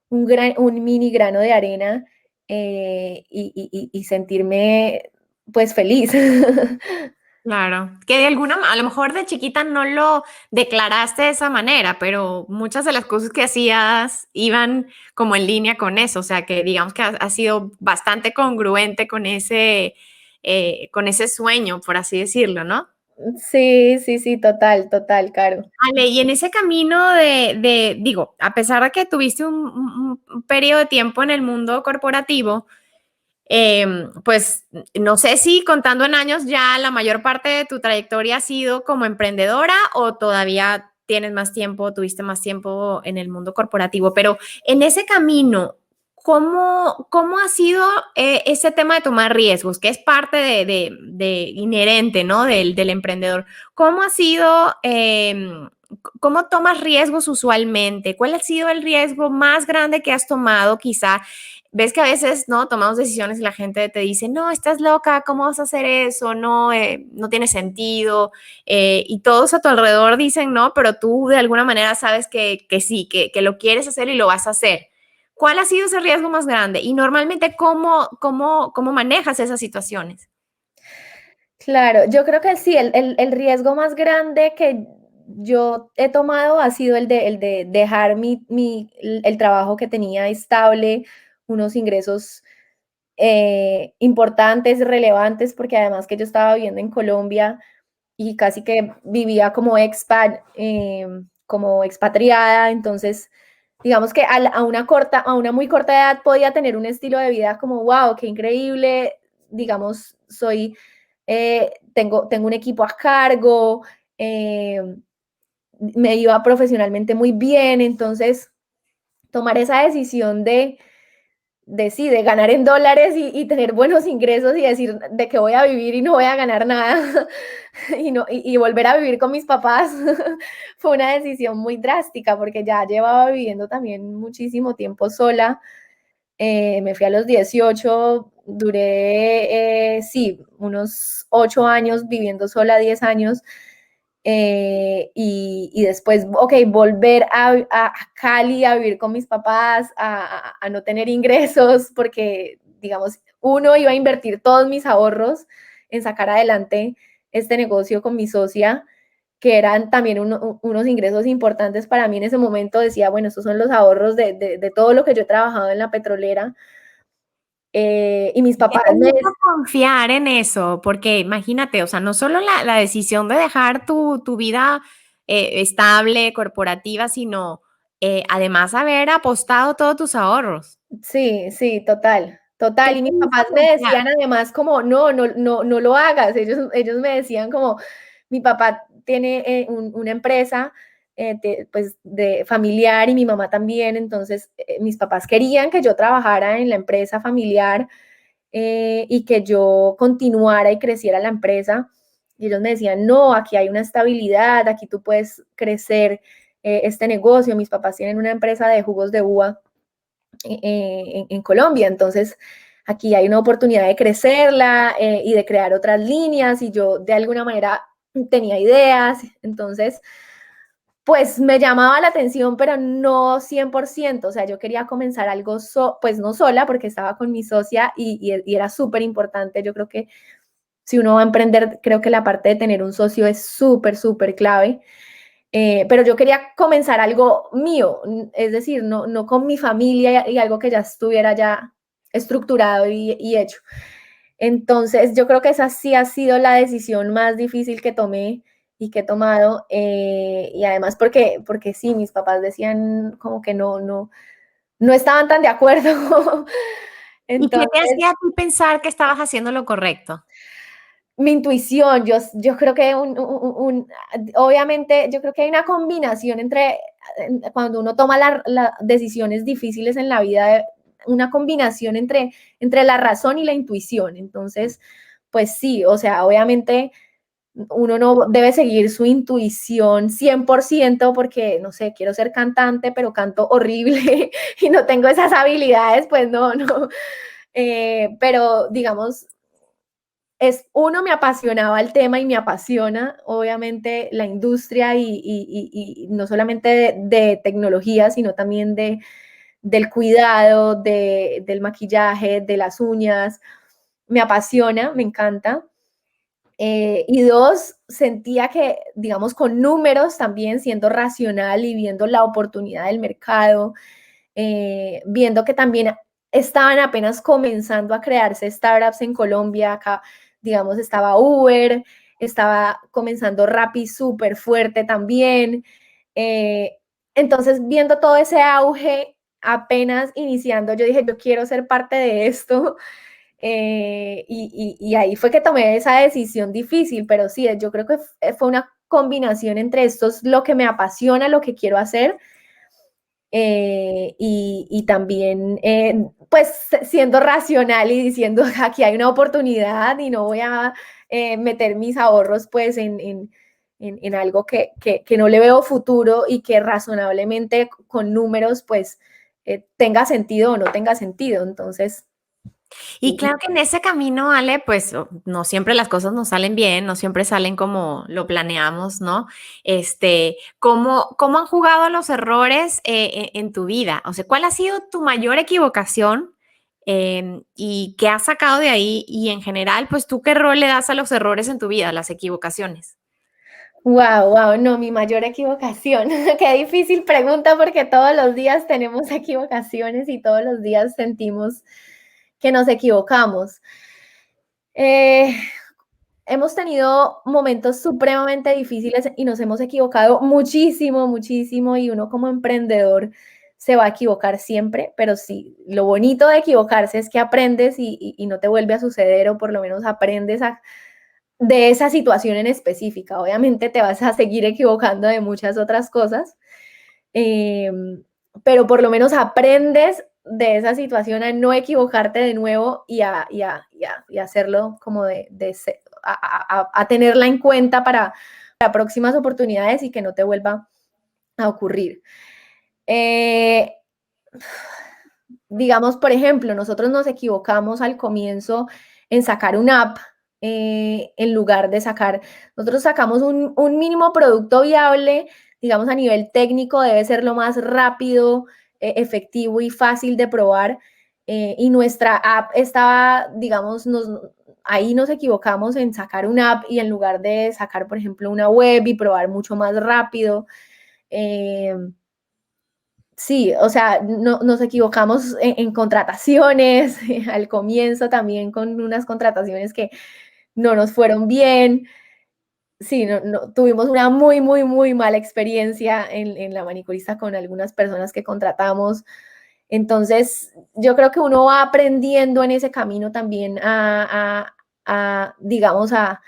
un mini grano de arena y sentirme pues feliz. Claro, que de a lo mejor de chiquita no lo declaraste de esa manera, pero muchas de las cosas que hacías iban como en línea con eso, o sea que digamos que ha sido bastante congruente con ese sueño, por así decirlo, ¿no? Sí, total, Caro. Ale, y en ese camino digo, a pesar de que tuviste un periodo de tiempo en el mundo corporativo, pues no sé si contando en años ya la mayor parte de tu trayectoria ha sido como emprendedora o todavía tienes más tiempo, tuviste más tiempo en el mundo corporativo, pero en ese camino, ¿cómo ha sido ese tema de tomar riesgos, que es parte de inherente, ¿no? Del emprendedor? ¿Cómo ha sido, cómo tomas riesgos usualmente? ¿Cuál ha sido el riesgo más grande que has tomado quizá? Ves que a veces, ¿no? Tomamos decisiones y la gente te dice, no, estás loca, ¿cómo vas a hacer eso? No, no tiene sentido. Y todos a tu alrededor dicen no, pero tú de alguna manera sabes que sí, que lo quieres hacer y lo vas a hacer. ¿Cuál ha sido ese riesgo más grande? Y normalmente, ¿cómo manejas esas situaciones? Claro, yo creo que sí, el riesgo más grande que yo he tomado ha sido el de dejar el trabajo que tenía estable, unos ingresos importantes, relevantes, porque además que yo estaba viviendo en Colombia y casi que vivía como expat, como expatriada, entonces digamos que a una muy corta edad podía tener un estilo de vida como, wow, qué increíble, digamos, tengo un equipo a cargo, me iba profesionalmente muy bien, entonces tomar esa decisión sí, de ganar en dólares y tener buenos ingresos y decir de que voy a vivir y no voy a ganar nada y volver a vivir con mis papás fue una decisión muy drástica porque ya llevaba viviendo también muchísimo tiempo sola. Me fui a los 18, duré, sí, unos 8 años viviendo sola, 10 años. Y después, ok, volver a Cali a vivir con mis papás, a no tener ingresos, porque, digamos, uno iba a invertir todos mis ahorros en sacar adelante este negocio con mi socia, que eran también unos ingresos importantes para mí en ese momento. Decía, bueno, estos son los ahorros de todo lo que yo he trabajado en la petrolera. Y mis papás Hay me... mucho confiar en eso, porque imagínate, o sea, no solo la decisión de dejar tu vida estable, corporativa, sino además haber apostado todos tus ahorros. Sí, sí, total, total. ¿Qué Y te mis hizo papás me confiar? decían además como, no, no, no, no lo hagas. Ellos me decían como, mi papá tiene una empresa pues de familiar y mi mamá también, entonces mis papás querían que yo trabajara en la empresa familiar y que yo continuara y creciera la empresa. Y ellos me decían, no, aquí hay una estabilidad, aquí tú puedes crecer este negocio. Mis papás tienen una empresa de jugos de uva en Colombia. Entonces, aquí hay una oportunidad de crecerla y de crear otras líneas y yo de alguna manera tenía ideas. Entonces, pues me llamaba la atención, pero no 100%. O sea, yo quería comenzar algo, pues no sola, porque estaba con mi socia y era súper importante. Yo creo que si uno va a emprender, creo que la parte de tener un socio es súper, súper clave. Pero yo quería comenzar algo mío, es decir, no con mi familia y algo que ya estuviera ya estructurado y hecho. Entonces, yo creo que esa sí ha sido la decisión más difícil que tomé y que he tomado. Y además porque sí, mis papás decían como que no estaban tan de acuerdo. ¿Y qué te Entonces, hacía a ti pensar que estabas haciendo lo correcto? mi intuición, yo creo que obviamente, yo creo que hay una combinación entre cuando uno toma las decisiones difíciles en la vida, una combinación entre la razón y la intuición. Entonces, pues sí, o sea, obviamente uno no debe seguir su intuición 100% porque, no sé, quiero ser cantante, pero canto horrible y no tengo esas habilidades, pues no, no. Pero digamos, me apasionaba el tema y me apasiona, obviamente, la industria y no solamente de tecnología, sino también del cuidado, del maquillaje, de las uñas. Me apasiona, me encanta. Y dos, sentía que, digamos, con números también, siendo racional y viendo la oportunidad del mercado, viendo que también estaban apenas comenzando a crearse startups en Colombia, acá, digamos, estaba Uber, estaba comenzando Rappi súper fuerte también. Eh, entonces, viendo todo ese auge, apenas iniciando, yo dije, yo quiero ser parte de esto. Y ahí fue que tomé esa decisión difícil, pero sí, yo creo que fue una combinación entre esto es lo que me apasiona, lo que quiero hacer, y también, pues, siendo racional y diciendo, aquí hay una oportunidad y no voy a meter mis ahorros, pues, en algo que no le veo futuro y que razonablemente con números, pues, tenga sentido o no tenga sentido. Entonces, Y claro que en ese camino, Ale, pues no siempre las cosas nos salen bien, no siempre salen como lo planeamos, ¿no? ¿Cómo han jugado los errores en tu vida? O sea, ¿cuál ha sido tu mayor equivocación y qué has sacado de ahí? Y en general, pues tú qué rol le das a los errores en tu vida, a las equivocaciones. Wow, wow, no, mi mayor equivocación. Qué difícil pregunta porque todos los días tenemos equivocaciones y todos los días sentimos que nos equivocamos. Eh, Hemos tenido momentos supremamente difíciles y nos hemos equivocado muchísimo, muchísimo, y uno como emprendedor se va a equivocar siempre, pero sí, lo bonito de equivocarse es que aprendes y no te vuelve a suceder, o por lo menos aprendes de esa situación en específica. Obviamente te vas a seguir equivocando de muchas otras cosas, eh, pero por lo menos aprendes de esa situación a no equivocarte de nuevo y hacerlo como a tenerla en cuenta para próximas oportunidades y que no te vuelva a ocurrir. Digamos, por ejemplo, nosotros nos equivocamos al comienzo en sacar una app en lugar de nosotros sacamos un mínimo producto viable, digamos, a nivel técnico, debe ser lo más rápido, efectivo y fácil de probar. Y nuestra app estaba, digamos, ahí nos equivocamos en sacar una app y en lugar de sacar, por ejemplo, una web y probar mucho más rápido. Sí, o sea, nos equivocamos en contrataciones, al comienzo también con unas contrataciones que no nos fueron bien. Sí, tuvimos una muy, muy, muy mala experiencia en la manicurista con algunas personas que contratamos. Entonces, yo creo que uno va aprendiendo en ese camino también digamos, a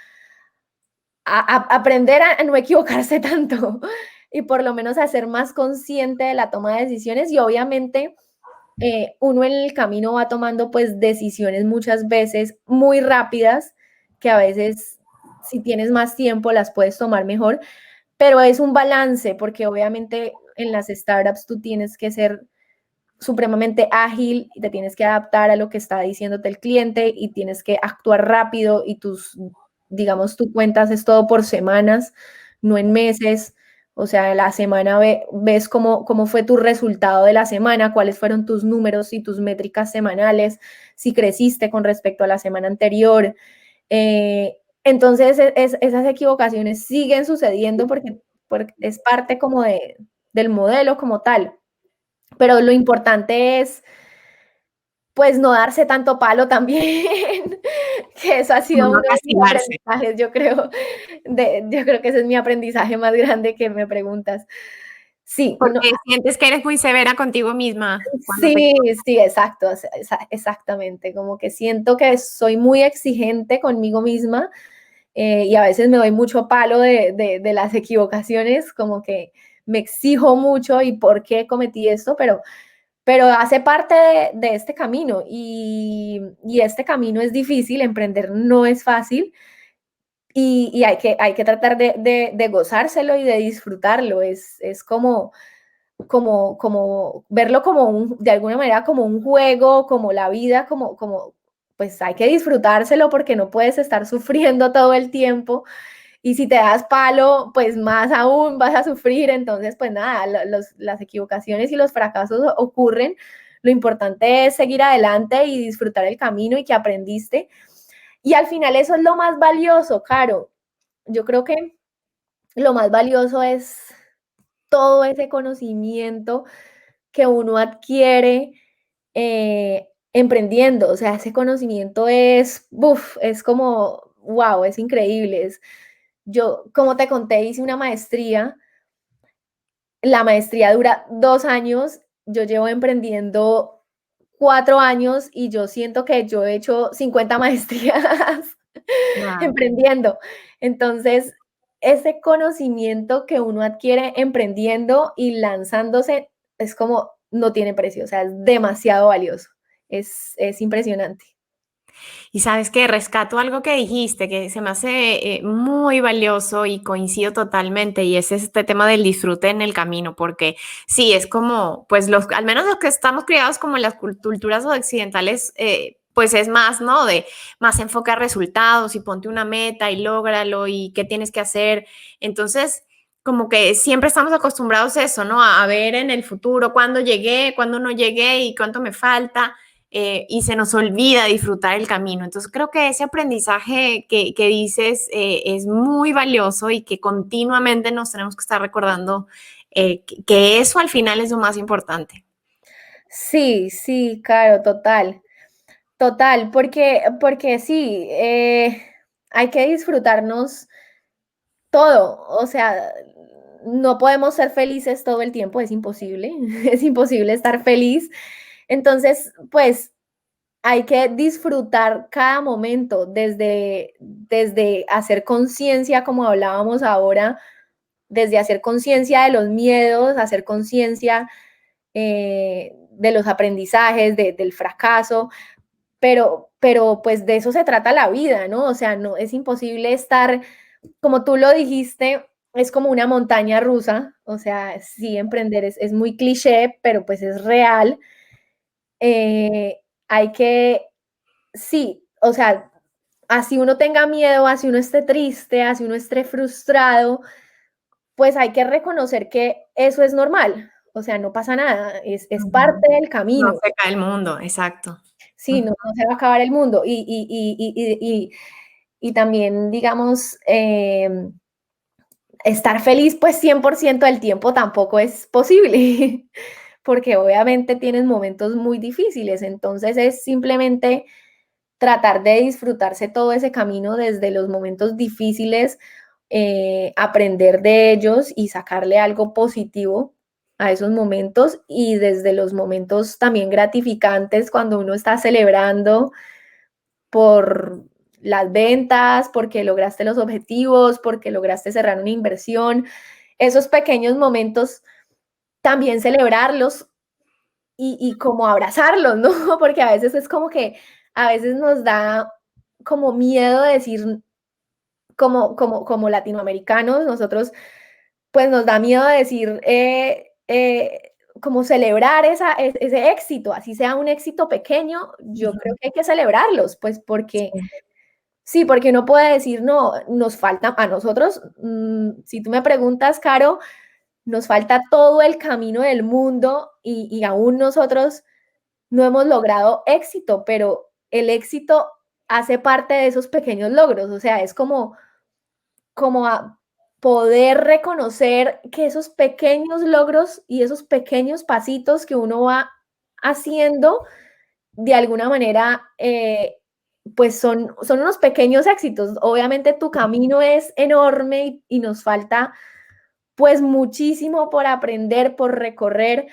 aprender a no equivocarse tanto y por lo menos a ser más consciente de la toma de decisiones, y obviamente uno en el camino va tomando pues decisiones muchas veces muy rápidas que a veces si tienes más tiempo las puedes tomar mejor, pero es un balance porque obviamente en las startups tú tienes que ser supremamente ágil y te tienes que adaptar a lo que está diciéndote el cliente y tienes que actuar rápido y digamos, tú cuentas es todo por semanas, no en meses. O sea, la semana ves cómo fue tu resultado de la semana, cuáles fueron tus números y tus métricas semanales, si creciste con respecto a la semana anterior. Entonces, esas equivocaciones siguen sucediendo porque es parte como del modelo como tal. Pero lo importante es, pues, no darse tanto palo también, que eso ha sido Como uno no de mis castigarse. aprendizajes, yo creo que ese es mi aprendizaje más grande que me preguntas. Sí, no, Porque sientes que eres muy severa contigo misma cuando te sí, sí, exacto, exactamente, como que siento que soy muy exigente conmigo misma, y a veces me doy mucho palo de las equivocaciones, como que me exijo mucho y por qué cometí esto, pero hace parte de este camino y este camino es difícil, emprender no es fácil y hay que tratar de gozárselo y de disfrutarlo. Es como verlo de alguna manera como un juego, como la vida, pues hay que disfrutárselo porque no puedes estar sufriendo todo el tiempo. Y si te das palo, pues más aún vas a sufrir. Entonces, pues nada, las equivocaciones y los fracasos ocurren. Lo importante es seguir adelante y disfrutar el camino y que aprendiste. Y al final eso es lo más valioso, Caro. Yo creo que lo más valioso es todo ese conocimiento que uno adquiere emprendiendo. O sea, ese conocimiento es como, wow, es increíble. Yo, como te conté, hice una maestría. La maestría dura 2 años. Yo llevo emprendiendo 4 años y yo siento que yo he hecho 50 maestrías Wow. emprendiendo. Entonces, ese conocimiento que uno adquiere emprendiendo y lanzándose es como no tiene precio, o sea, es demasiado valioso. Es impresionante. Y sabes que rescato algo que dijiste que se me hace muy valioso y coincido totalmente, y es este tema del disfrute en el camino, porque sí, es como, pues al menos los que estamos criados como en las culturas occidentales, pues es más, ¿no? De más enfoque a resultados y ponte una meta y lógralo y qué tienes que hacer. Entonces, como que siempre estamos acostumbrados a eso, ¿no? A ver en el futuro cuándo llegué, cuándo no llegué y cuánto me falta. Y se nos olvida disfrutar el camino. Entonces creo que ese aprendizaje que dices es muy valioso y que continuamente nos tenemos que estar recordando que eso al final es lo más importante. Sí, sí, claro, total. Total, porque sí, hay que disfrutarnos todo. O sea, no podemos ser felices todo el tiempo, es imposible, es imposible estar feliz. Entonces, pues hay que disfrutar cada momento, desde hacer conciencia, como hablábamos ahora, desde hacer conciencia de los miedos, hacer conciencia de los aprendizajes, del fracaso, pero pues de eso se trata la vida, ¿no? O sea, no es imposible estar, como tú lo dijiste, es como una montaña rusa, o sea, sí, emprender es muy cliché, pero pues es real. Hay que, sí, o sea, así uno tenga miedo, así uno esté triste, así uno esté frustrado, pues hay que reconocer que eso es normal, o sea, no pasa nada, es parte del No camino. se cae el mundo, exacto. Sí, no, no se va a acabar el mundo. Y también, digamos, estar feliz pues 100% del tiempo tampoco es posible, porque obviamente tienes momentos muy difíciles, entonces es simplemente tratar de disfrutarse todo ese camino desde los momentos difíciles, aprender de ellos y sacarle algo positivo a esos momentos y desde los momentos también gratificantes cuando uno está celebrando por las ventas, porque lograste los objetivos, porque lograste cerrar una inversión, esos pequeños momentos también celebrarlos y como abrazarlos, ¿no? Porque a veces es como que a veces nos da como miedo decir, como latinoamericanos, nosotros pues nos da miedo decir, como celebrar ese éxito, así sea un éxito pequeño, yo creo que hay que celebrarlos, pues porque sí, porque uno puede decir, no, nos falta a nosotros, si tú me preguntas, Caro, nos falta todo el camino del mundo y aún nosotros no hemos logrado éxito, pero el éxito hace parte de esos pequeños logros, o sea, es como a poder reconocer que esos pequeños logros y esos pequeños pasitos que uno va haciendo, de alguna manera, pues son unos pequeños éxitos. Obviamente tu camino es enorme y nos falta pues muchísimo por aprender, por recorrer,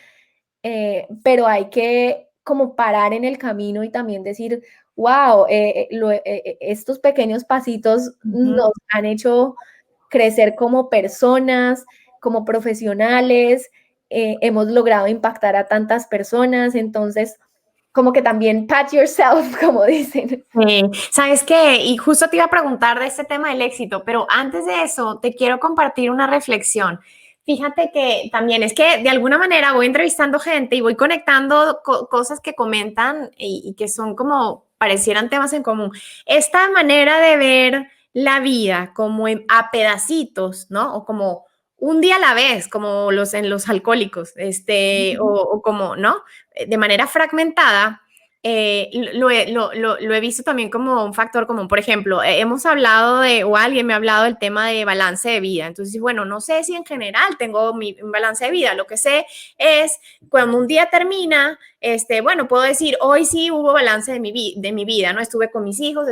pero hay que como parar en el camino y también decir, wow, estos pequeños pasitos nos han hecho crecer como personas, como profesionales, hemos logrado impactar a tantas personas, entonces como que también pat yourself, como dicen. ¿Sabes qué? Y justo te iba a preguntar de este tema del éxito, pero antes de eso te quiero compartir una reflexión. Fíjate que también es que de alguna manera voy entrevistando gente y voy conectando cosas que comentan y que son como parecieran temas en común. Esta manera de ver la vida como a pedacitos, ¿no? O como un día a la vez, como en los alcohólicos, o como, ¿no? De manera fragmentada lo he visto también como un factor común. Por ejemplo, hemos hablado o alguien me ha hablado del tema de balance de vida. Entonces, bueno, no sé si en general tengo un balance de vida. Lo que sé es cuando un día termina, bueno, puedo decir, hoy sí hubo balance de mi vida, ¿no? Estuve con mis hijos,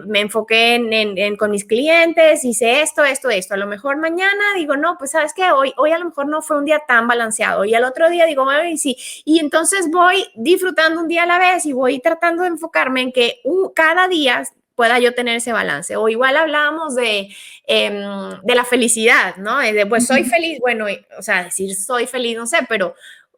me enfoqué con mis clientes, hice esto. A lo mejor mañana digo, no, pues sabes qué, hoy a lo mejor no fue un día tan balanceado. Y al otro día digo, ay, sí. Y entonces voy disfrutando un día a la vez y voy tratando de enfocarme en que cada día pueda yo tener ese balance. O igual hablábamos de la felicidad, ¿no? Pues soy feliz, bueno, o sea, decir soy feliz, no sé, pero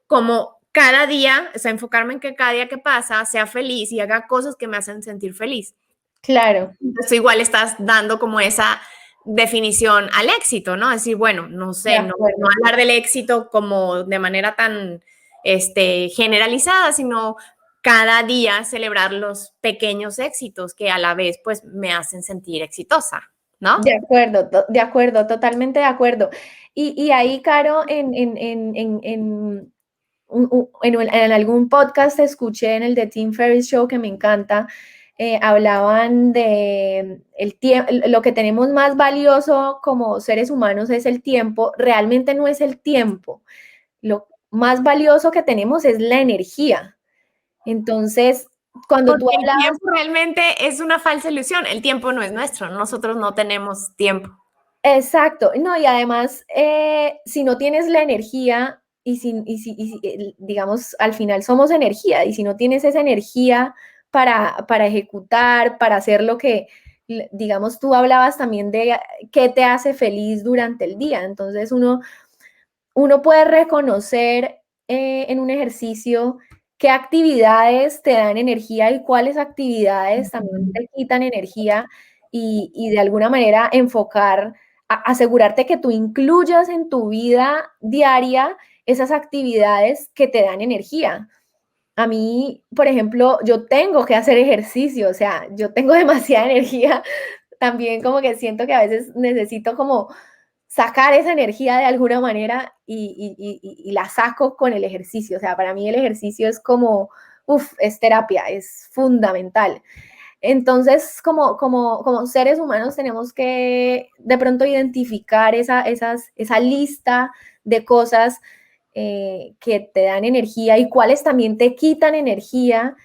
como cada día, o sea, enfocarme en que cada día que pasa sea feliz y haga cosas que me hacen sentir feliz. Claro. Entonces igual estás dando como esa definición al éxito, ¿no? Decir, bueno, no sé, no hablar del éxito como de manera tan generalizada, sino cada día celebrar los pequeños éxitos que a la vez pues me hacen sentir exitosa, ¿no? De acuerdo, totalmente de acuerdo. Y ahí, Caro, en algún podcast escuché en el The Tim Ferriss Show que me encanta, hablaban de el tiempo, lo que tenemos más valioso como seres humanos es el tiempo, realmente no es el tiempo, lo más valioso que tenemos es la energía. Entonces, cuando tú Porque el hablabas. tiempo realmente es una falsa ilusión, el tiempo no es nuestro, nosotros no tenemos tiempo. Exacto, no, y además, si no tienes la energía digamos, al final somos energía, y si no tienes esa energía para ejecutar, para hacer lo que, digamos, tú hablabas también de qué te hace feliz durante el día, entonces uno puede reconocer en un ejercicio qué actividades te dan energía y cuáles actividades también te quitan energía y de alguna manera enfocar, asegurarte que tú incluyas en tu vida diaria esas actividades que te dan energía. A mí, por ejemplo, yo tengo que hacer ejercicio, o sea, yo tengo demasiada energía, también como que siento que a veces necesito como sacar esa energía de alguna manera y la saco con el ejercicio. O sea, para mí el ejercicio es como, es terapia, es fundamental. Entonces, como seres humanos tenemos que de pronto identificar esa lista de cosas que te dan energía y cuáles también te quitan energía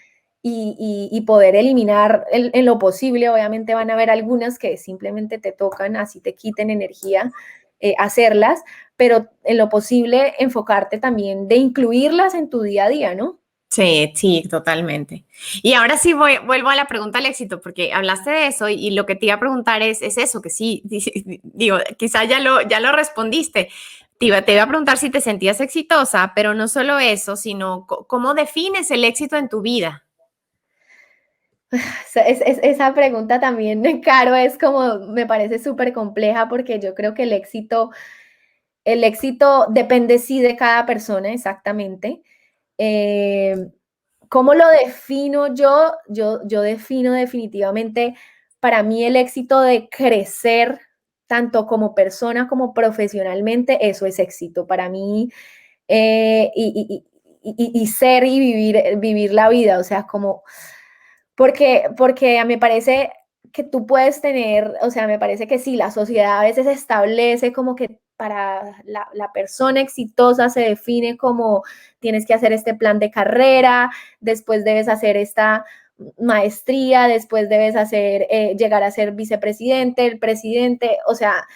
y poder eliminar en lo posible. Obviamente van a haber algunas que simplemente te tocan, así te quiten energía, hacerlas, pero en lo posible enfocarte también de incluirlas en tu día a día, ¿no? Sí, sí, totalmente. Y ahora sí vuelvo a la pregunta del éxito, porque hablaste de eso y lo que te iba a preguntar es eso, que sí, digo, quizá ya lo respondiste. Te iba a preguntar si te sentías exitosa, pero no solo eso, sino cómo defines el éxito en tu vida. Esa pregunta también, Caro, es como, me parece súper compleja porque yo creo que el éxito depende sí de cada persona, exactamente. Eh, ¿Cómo lo defino yo? Yo defino definitivamente para mí el éxito de crecer tanto como persona como profesionalmente, eso es éxito. Para mí, y ser y vivir la vida, o sea, como porque me parece que tú puedes tener, o sea, me parece que sí, la sociedad a veces establece como que para la persona exitosa se define como tienes que hacer este plan de carrera, después debes hacer esta maestría, después debes hacer, llegar a ser vicepresidente, el presidente, o sea,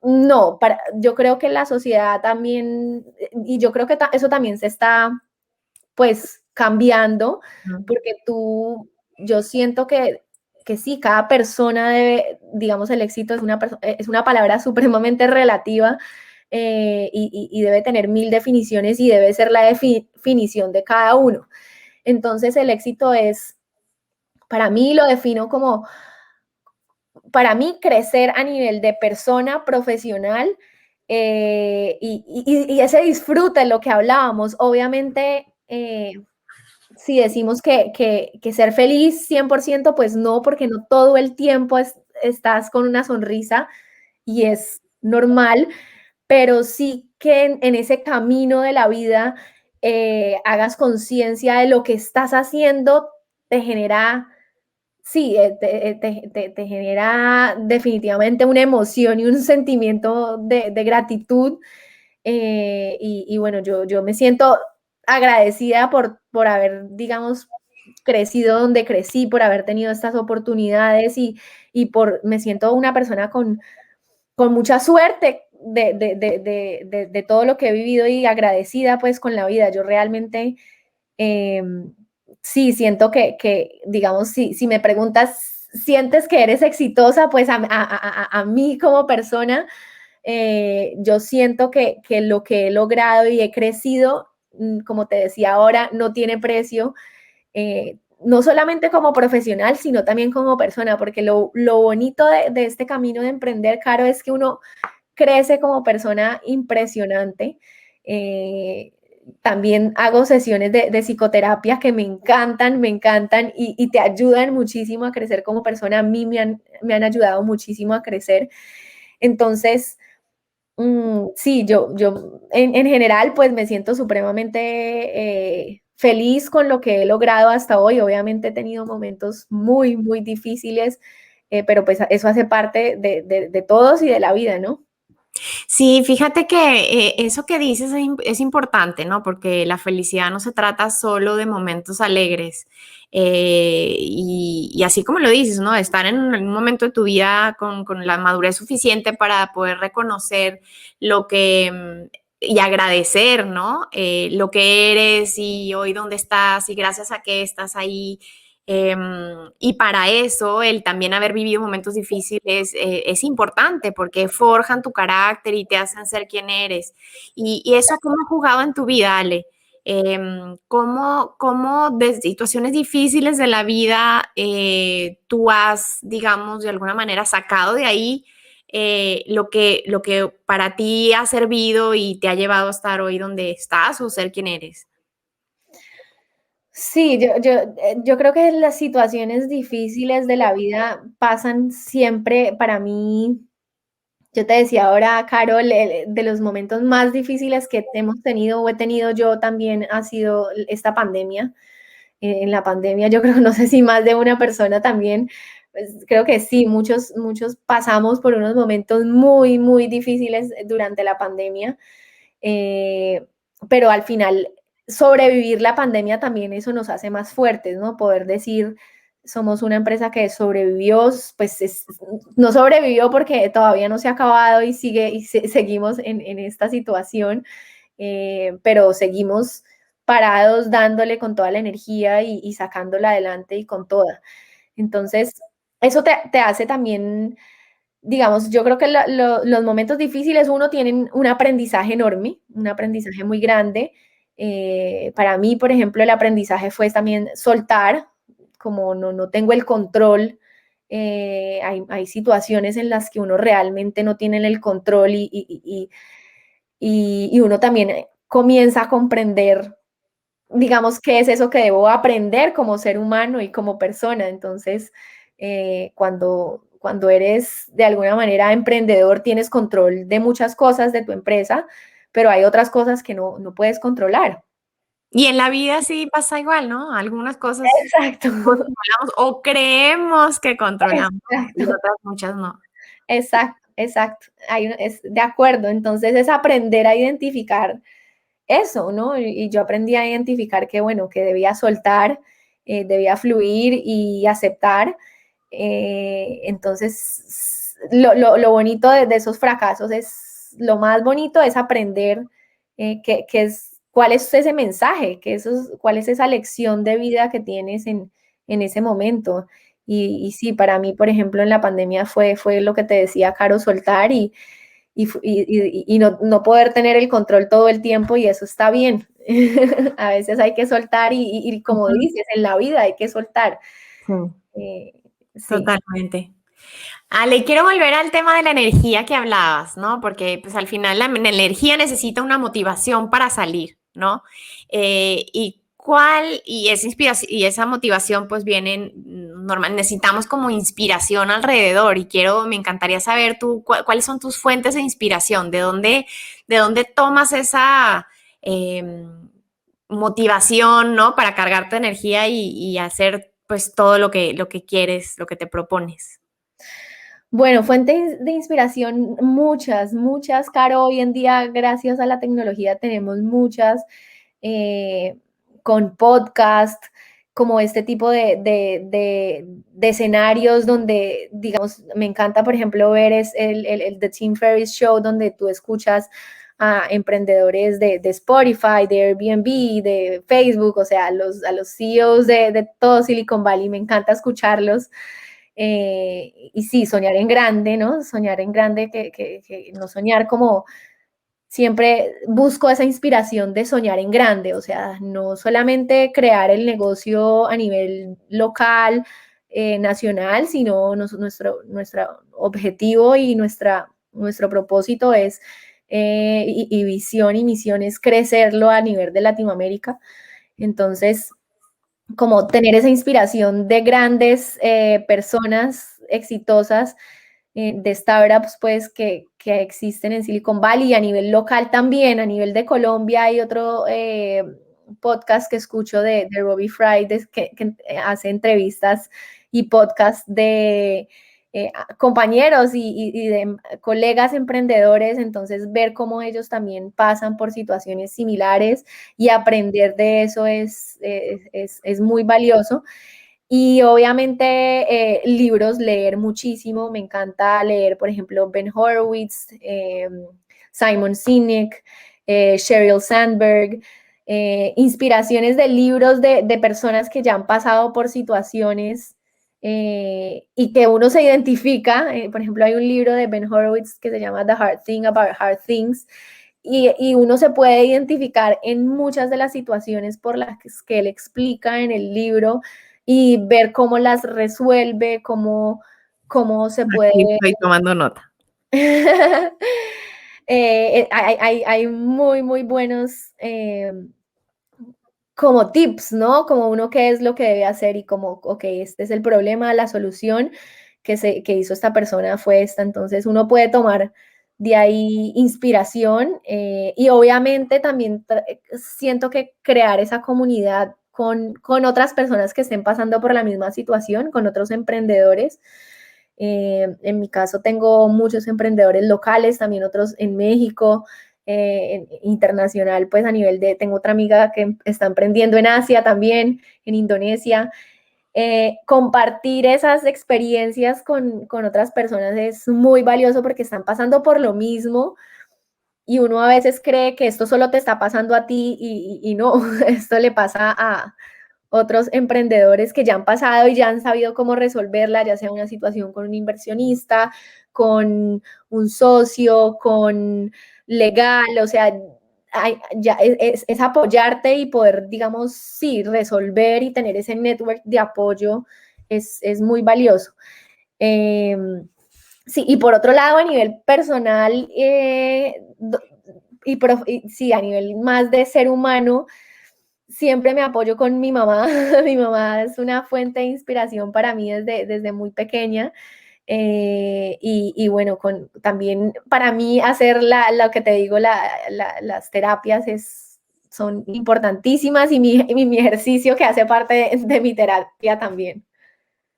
no, yo creo que la sociedad también, y yo creo que eso también se está pues cambiando, porque yo siento que sí, cada persona debe, digamos, el éxito es una palabra supremamente relativa y debe tener mil definiciones y debe ser la definición de cada uno. Entonces el éxito es, para mí lo defino como, para mí crecer a nivel de persona profesional y ese disfrute, lo que hablábamos, obviamente si decimos que ser feliz 100%, pues no, porque no todo el tiempo estás con una sonrisa y es normal, pero sí que en ese camino de la vida hagas conciencia de lo que estás haciendo, te genera, sí, te genera definitivamente una emoción y un sentimiento de gratitud y bueno, yo me siento agradecida por haber, digamos, crecido donde crecí, por haber tenido estas oportunidades me siento una persona con mucha suerte de todo lo que he vivido y agradecida pues con la vida. Yo realmente eh, sí siento digamos, si me preguntas, ¿sientes que eres exitosa? Pues a mí como persona yo siento que lo que he logrado y he crecido, como te decía ahora, no tiene precio, no solamente como profesional, sino también como persona, porque lo bonito de este camino de emprender, Caro, es que uno crece como persona impresionante. también hago sesiones de psicoterapia que me encantan y te ayudan muchísimo a crecer como persona. A mí me han ayudado muchísimo a crecer. Entonces, sí, yo en general pues me siento supremamente feliz con lo que he logrado hasta hoy. Obviamente he tenido momentos muy, muy difíciles, pero pues eso hace parte de todos y de la vida, ¿no? Sí, fíjate que eso que dices es importante, ¿no? Porque la felicidad no se trata solo de momentos alegres. Y así como lo dices, ¿no? Estar en un momento de tu vida con la madurez suficiente para poder reconocer lo que y agradecer, ¿no? Lo que eres y hoy dónde estás y gracias a qué estás ahí. Y para eso, el también haber vivido momentos difíciles es importante porque forjan tu carácter y te hacen ser quien eres. Y eso, ¿cómo ha jugado en tu vida, Ale? ¿Cómo de situaciones difíciles de la vida tú has, digamos, de alguna manera sacado de ahí lo que para ti ha servido y te ha llevado a estar hoy donde estás o ser quien eres? Sí, yo creo que las situaciones difíciles de la vida pasan siempre para mí. Yo te decía ahora, Carol, de los momentos más difíciles que hemos tenido o he tenido yo también ha sido esta pandemia. En la pandemia, yo creo, no sé si más de una persona también, pues, creo que sí, muchos pasamos por unos momentos muy, muy difíciles durante la pandemia, eh, pero al final sobrevivir la pandemia también eso nos hace más fuertes, ¿no? Poder decir, somos una empresa que sobrevivió, pues no sobrevivió porque todavía no se ha acabado y sigue y seguimos en esta situación, pero seguimos parados dándole con toda la energía y sacándola adelante y con toda. Entonces, eso te hace también, digamos, yo creo que los momentos difíciles uno tienen un aprendizaje enorme, un aprendizaje muy grande. Para mí, por ejemplo, el aprendizaje fue también soltar, como no tengo el control. Hay situaciones en las que uno realmente no tiene el control y uno también comienza a comprender, digamos, qué es eso que debo aprender como ser humano y como persona. Entonces, cuando eres de alguna manera emprendedor, tienes control de muchas cosas de tu empresa, pero hay otras cosas que no puedes controlar. Y en la vida sí pasa igual, ¿no? Algunas cosas Exacto, controlamos o creemos que controlamos y exacto, otras muchas no. exacto, exacto. Es de acuerdo. Entonces, es aprender a identificar eso, ¿no? Y yo aprendí a identificar que, bueno, que debía soltar, debía fluir y aceptar. Entonces, lo bonito de esos fracasos es, lo más bonito es aprender que es, cuál es ese mensaje, cuál es esa lección de vida que tienes en ese momento. Y sí, para mí, por ejemplo, en la pandemia fue lo que te decía, Caro, soltar y no poder tener el control todo el tiempo y eso está bien. A veces hay que soltar y como Ujú. dices, en la vida hay que soltar. Sí, Eh, sí, totalmente. Ale, quiero volver al tema de la energía que hablabas, ¿no? Porque pues al final la energía necesita una motivación para salir, ¿no? Y esa inspiración y esa motivación pues viene normal, necesitamos como inspiración alrededor y me encantaría saber tú cuáles son tus fuentes de inspiración, de dónde tomas esa motivación, ¿no? Para cargarte energía y hacer pues todo lo que quieres, lo que te propones. bueno, fuentes de inspiración, muchas, muchas, Caro. Hoy en día, gracias a la tecnología, tenemos muchas eh, con podcast, como este tipo de escenarios donde, digamos, me encanta, por ejemplo, ver es el The Tim Ferriss Show, donde tú escuchas a emprendedores de Spotify, de Airbnb, de Facebook, o sea, a los CEOs de todo Silicon Valley, me encanta escucharlos. Y sí, soñar en grande, ¿no? Soñar en grande, que no soñar como siempre busco esa inspiración de soñar en grande, o sea, no solamente crear el negocio a nivel local, nacional, sino nuestro objetivo y nuestro propósito es y visión y misión es crecerlo a nivel de Latinoamérica. Entonces, como tener esa inspiración de grandes personas exitosas de startups pues que existen en Silicon Valley y a nivel local también, a nivel de Colombia hay otro podcast que escucho de Robbie Fry que hace entrevistas y podcast de compañeros y de colegas emprendedores, entonces ver cómo ellos también pasan por situaciones similares y aprender de eso es muy valioso. Y obviamente libros, leer muchísimo, me encanta leer, por ejemplo, Ben Horowitz, Simon Sinek, Sheryl Sandberg, inspiraciones de libros de personas que ya han pasado por situaciones y que uno se identifica. Por ejemplo, hay un libro de Ben Horowitz que se llama The Hard Thing About Hard Things y uno se puede identificar en muchas de las situaciones por las que él explica en el libro y ver cómo las resuelve, cómo se puede... Aquí estoy tomando nota. Hay muy, muy buenos como tips, ¿no? Como uno qué es lo que debe hacer y como, ok, este es el problema, la solución que hizo esta persona fue esta. Entonces uno puede tomar de ahí inspiración y obviamente también siento que crear esa comunidad con otras personas que estén pasando por la misma situación, con otros emprendedores. En mi caso tengo muchos emprendedores locales, también otros en México, internacional, pues a nivel de, tengo otra amiga que está emprendiendo en Asia también, en Indonesia. Compartir esas experiencias con otras personas es muy valioso porque están pasando por lo mismo y uno a veces cree que esto solo te está pasando a ti y no, esto le pasa a otros emprendedores que ya han pasado y ya han sabido cómo resolverla, ya sea una situación con un inversionista, con un socio, con legal, o sea, ya es apoyarte y poder, digamos, sí, resolver y tener ese network de apoyo es muy valioso. Sí, y por otro lado, a nivel personal, sí, a nivel más de ser humano, siempre me apoyo con mi mamá. Mi mamá es una fuente de inspiración para mí desde muy pequeña. Y bueno, también para mí hacer lo que te digo, las terapias son importantísimas y mi ejercicio que hace parte de mi terapia también.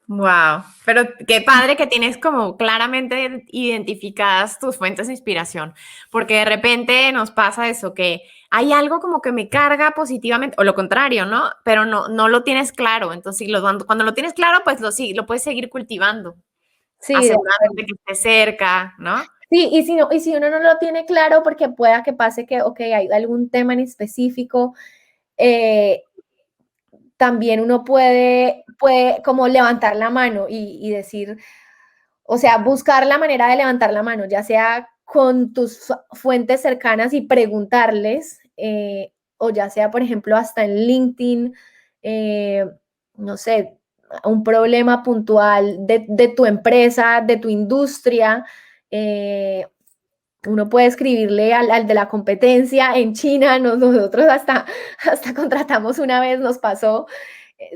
Wow, pero qué padre que tienes como claramente identificadas tus fuentes de inspiración, porque de repente nos pasa eso, que hay algo como que me carga positivamente, o lo contrario, ¿no? Pero no lo tienes claro, entonces cuando lo tienes claro, pues lo puedes seguir cultivando, Sí, de asegurándote acuerdo. que esté cerca, ¿no? Sí, y si uno no lo tiene claro, porque pueda que pase que, ok, hay algún tema en específico, eh, también uno puede como levantar la mano y decir, o sea, buscar la manera de levantar la mano, ya sea con tus fuentes cercanas y preguntarles, o ya sea, por ejemplo, hasta en LinkedIn, no sé, un problema puntual de tu empresa, de tu industria. Uno puede escribirle al de la competencia en China, nosotros hasta contratamos una vez, nos pasó,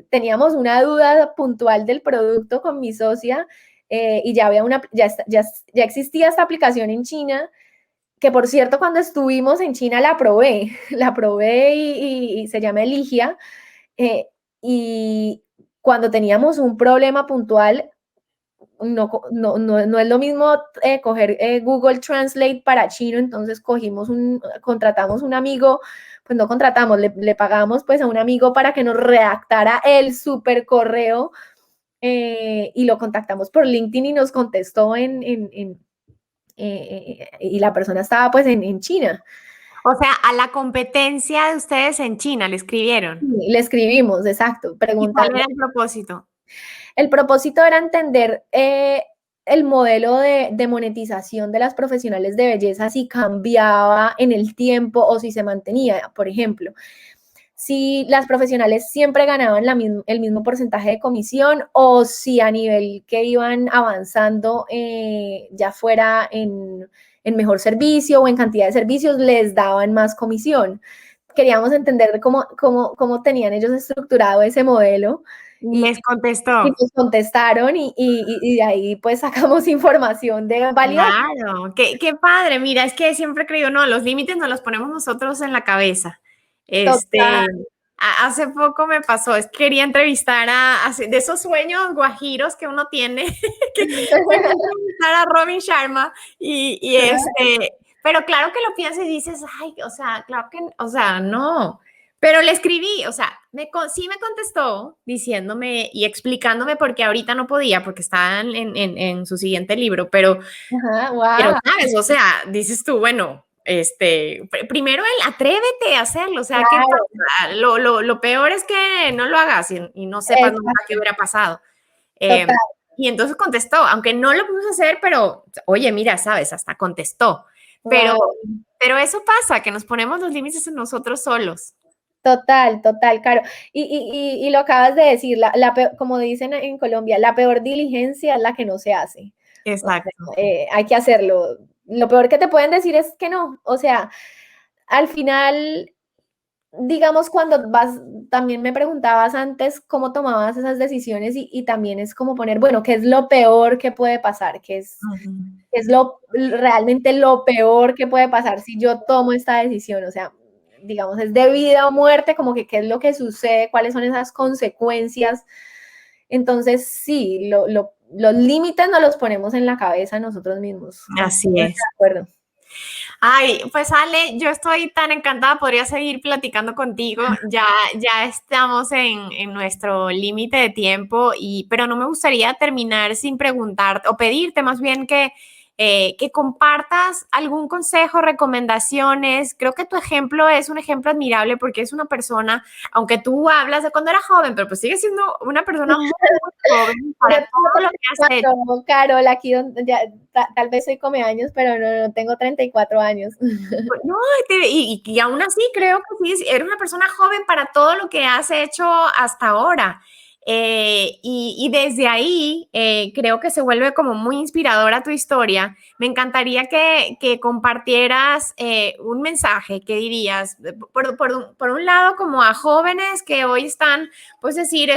teníamos una duda puntual del producto con mi socia y ya había ya existía esta aplicación en China, que por cierto cuando estuvimos en China la probé, la probé y se llama Eligia, y cuando teníamos un problema puntual, no es lo mismo coger Google Translate para chino, entonces contratamos un amigo, pues no contratamos, le pagamos pues a un amigo para que nos redactara el super correo y lo contactamos por LinkedIn y nos contestó y la persona estaba pues en China. O sea, a la competencia de ustedes en China le escribieron. Le escribimos, exacto, ¿Y cuál preguntando. era el propósito? El propósito era entender el modelo de monetización de las profesionales de belleza, si cambiaba en el tiempo o si se mantenía. Por ejemplo, si las profesionales siempre ganaban el mismo porcentaje de comisión o si a nivel que iban avanzando, ya fuera en mejor servicio o en cantidad de servicios, les daban más comisión. Queríamos entender cómo tenían ellos estructurado ese modelo. Les contestó. Y nos contestaron y de ahí pues sacamos información de valiosa. Claro, qué padre. Mira, es que siempre he creído, no, los límites nos los ponemos nosotros en la cabeza. Total. Hace poco me pasó, es que quería entrevistar de esos sueños guajiros que uno tiene, que quería entrevistar a Robin Sharma pero claro que lo piensas y dices, ay, o sea, claro que, o sea, no. Pero le escribí, o sea, sí me contestó diciéndome y explicándome por qué ahorita no podía, porque estaba en su siguiente libro, pero Wow. sabes, o sea, dices tú, bueno, primero atrévete a hacerlo, o sea, ¿qué Claro, pasa? Lo peor es que no lo hagas y no sepas nunca qué exacto, hubiera pasado. total. Y entonces contestó, aunque no lo pudimos hacer, pero, oye, mira, sabes, hasta contestó. Pero, Wow. pero eso pasa, que nos ponemos los límites en nosotros solos. Total, total, Caro. Y lo acabas de decir, como dicen en Colombia, la peor diligencia es la que no se hace. O sea, Exacto. hay que hacerlo. Lo peor que te pueden decir es que no. O sea, al final, digamos, cuando vas, también me preguntabas antes cómo tomabas esas decisiones y también es como poner, bueno, ¿qué es lo peor que puede pasar? ¿Qué es realmente lo peor que puede pasar si yo tomo esta decisión? O sea, digamos, es de vida o muerte, como que qué es lo que sucede, cuáles son esas consecuencias. Entonces, sí, los límites nos los ponemos en la cabeza nosotros mismos. Así Completamente es. de acuerdo. Ay, pues Ale, yo estoy tan encantada, podría seguir platicando contigo. Ya estamos en nuestro límite de tiempo, pero no me gustaría terminar sin preguntarte o pedirte más bien que compartas algún consejo, recomendaciones. Creo que tu ejemplo es un ejemplo admirable porque es una persona, aunque tú hablas de cuando era joven, pero pues sigue siendo una persona muy, muy joven para todo lo que has hecho. Carol, aquí donde tal vez soy come años, pero no tengo 34 años. No, y aún así creo que sí, eres una persona joven para todo lo que has hecho hasta ahora. Y desde ahí creo que se vuelve como muy inspiradora tu historia. Me encantaría que compartieras un mensaje que dirías, por un lado, como a jóvenes que hoy están, pues decir,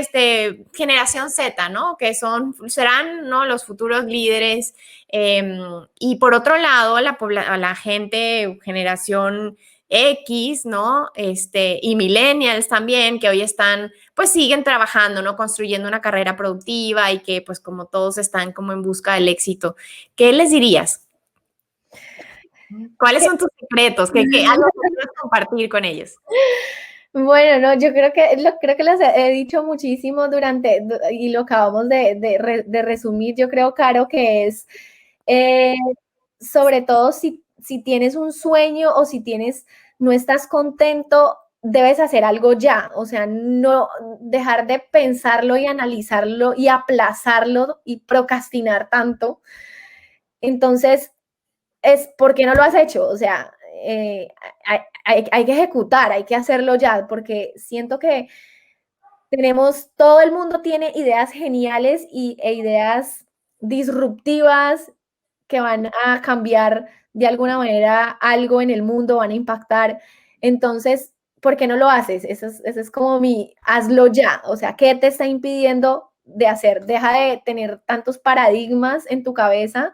generación Z, ¿no? Que serán, ¿no? Los futuros líderes. Y por otro lado, a la gente, generación X, ¿no? Y millennials también, que hoy están, pues siguen trabajando, ¿no? Construyendo una carrera productiva y que, pues como todos están como en busca del éxito. ¿Qué les dirías? ¿Cuáles son tus secretos? Algo que quieres compartir con ellos? Bueno, no, yo creo que les he dicho muchísimo y lo acabamos de resumir, yo creo, Caro, que es sobre todo si tienes un sueño o si no estás contento, debes hacer algo ya, o sea, no dejar de pensarlo y analizarlo y aplazarlo y procrastinar tanto. Entonces, ¿por qué no lo has hecho? O sea, hay que ejecutar, hay que hacerlo ya, porque siento que todo el mundo tiene ideas geniales e ideas disruptivas que van a cambiar de alguna manera algo en el mundo, van a impactar. Entonces, ¿por qué no lo haces? Ese es como hazlo ya. O sea, ¿qué te está impidiendo de hacer? Deja de tener tantos paradigmas en tu cabeza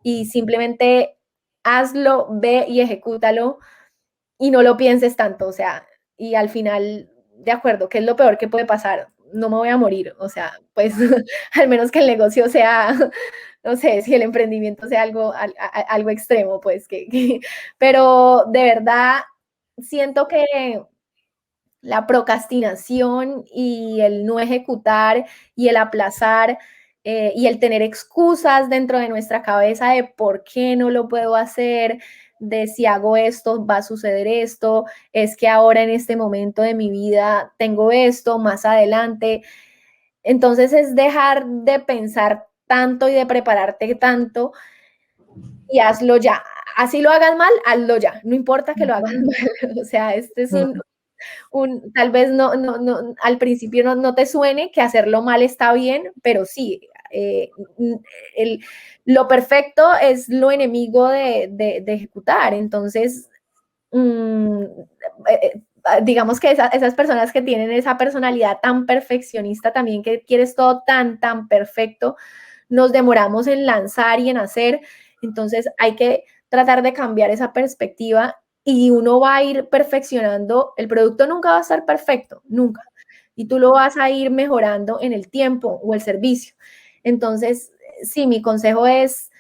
y simplemente hazlo, ve y ejecútalo y no lo pienses tanto, o sea, y al final, de acuerdo, ¿qué es lo peor que puede pasar? No me voy a morir, o sea, pues al menos que el negocio sea, no sé, si el emprendimiento sea algo extremo, pues pero de verdad siento que la procrastinación y el no ejecutar y el aplazar y el tener excusas dentro de nuestra cabeza de por qué no lo puedo hacer, de si hago esto va a suceder esto, es que ahora en este momento de mi vida tengo esto, más adelante. Entonces es dejar de pensar tanto y de prepararte tanto y hazlo ya. Así lo hagas mal, hazlo ya. No importa que lo hagas mal. O sea, este es tal vez al principio no te suene que hacerlo mal está bien, pero sí, lo perfecto es lo enemigo de ejecutar. Entonces, digamos que esas personas que tienen esa personalidad tan perfeccionista también, que quieres todo tan perfecto, nos demoramos en lanzar y en hacer. Entonces hay que tratar de cambiar esa perspectiva y uno va a ir perfeccionando. El producto nunca va a estar perfecto, nunca. Y tú lo vas a ir mejorando en el tiempo o el servicio. Entonces, sí, mi consejo es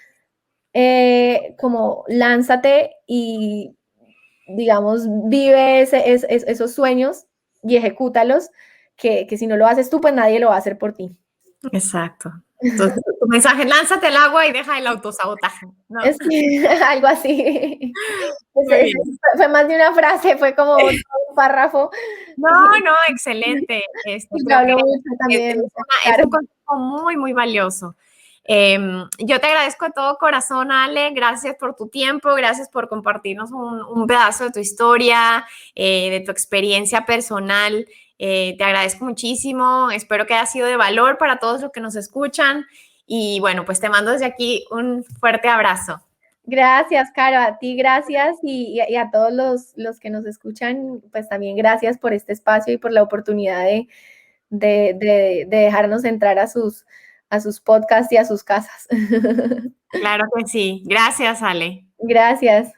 como lánzate y, digamos, vive esos sueños y ejecútalos, que si no lo haces tú, pues nadie lo va a hacer por ti. Exacto. Entonces, tu mensaje, lánzate al agua y deja el autosabotaje, ¿no? Sí, algo así. Muy bien. Fue más de una frase, fue como un párrafo. No, no, excelente. Y yo Creo que hablo mucho también, es claro. un consejo muy, muy valioso. Yo te agradezco de todo corazón, Ale. Gracias por tu tiempo, gracias por compartirnos un pedazo de tu historia, de tu experiencia personal. Te agradezco muchísimo. Espero que haya sido de valor para todos los que nos escuchan. Y bueno, pues te mando desde aquí un fuerte abrazo. Gracias, Caro, a ti gracias y a todos los que nos escuchan, pues también gracias por este espacio y por la oportunidad de dejarnos entrar a sus podcasts y a sus casas. Claro que sí. Gracias, Ale. Gracias.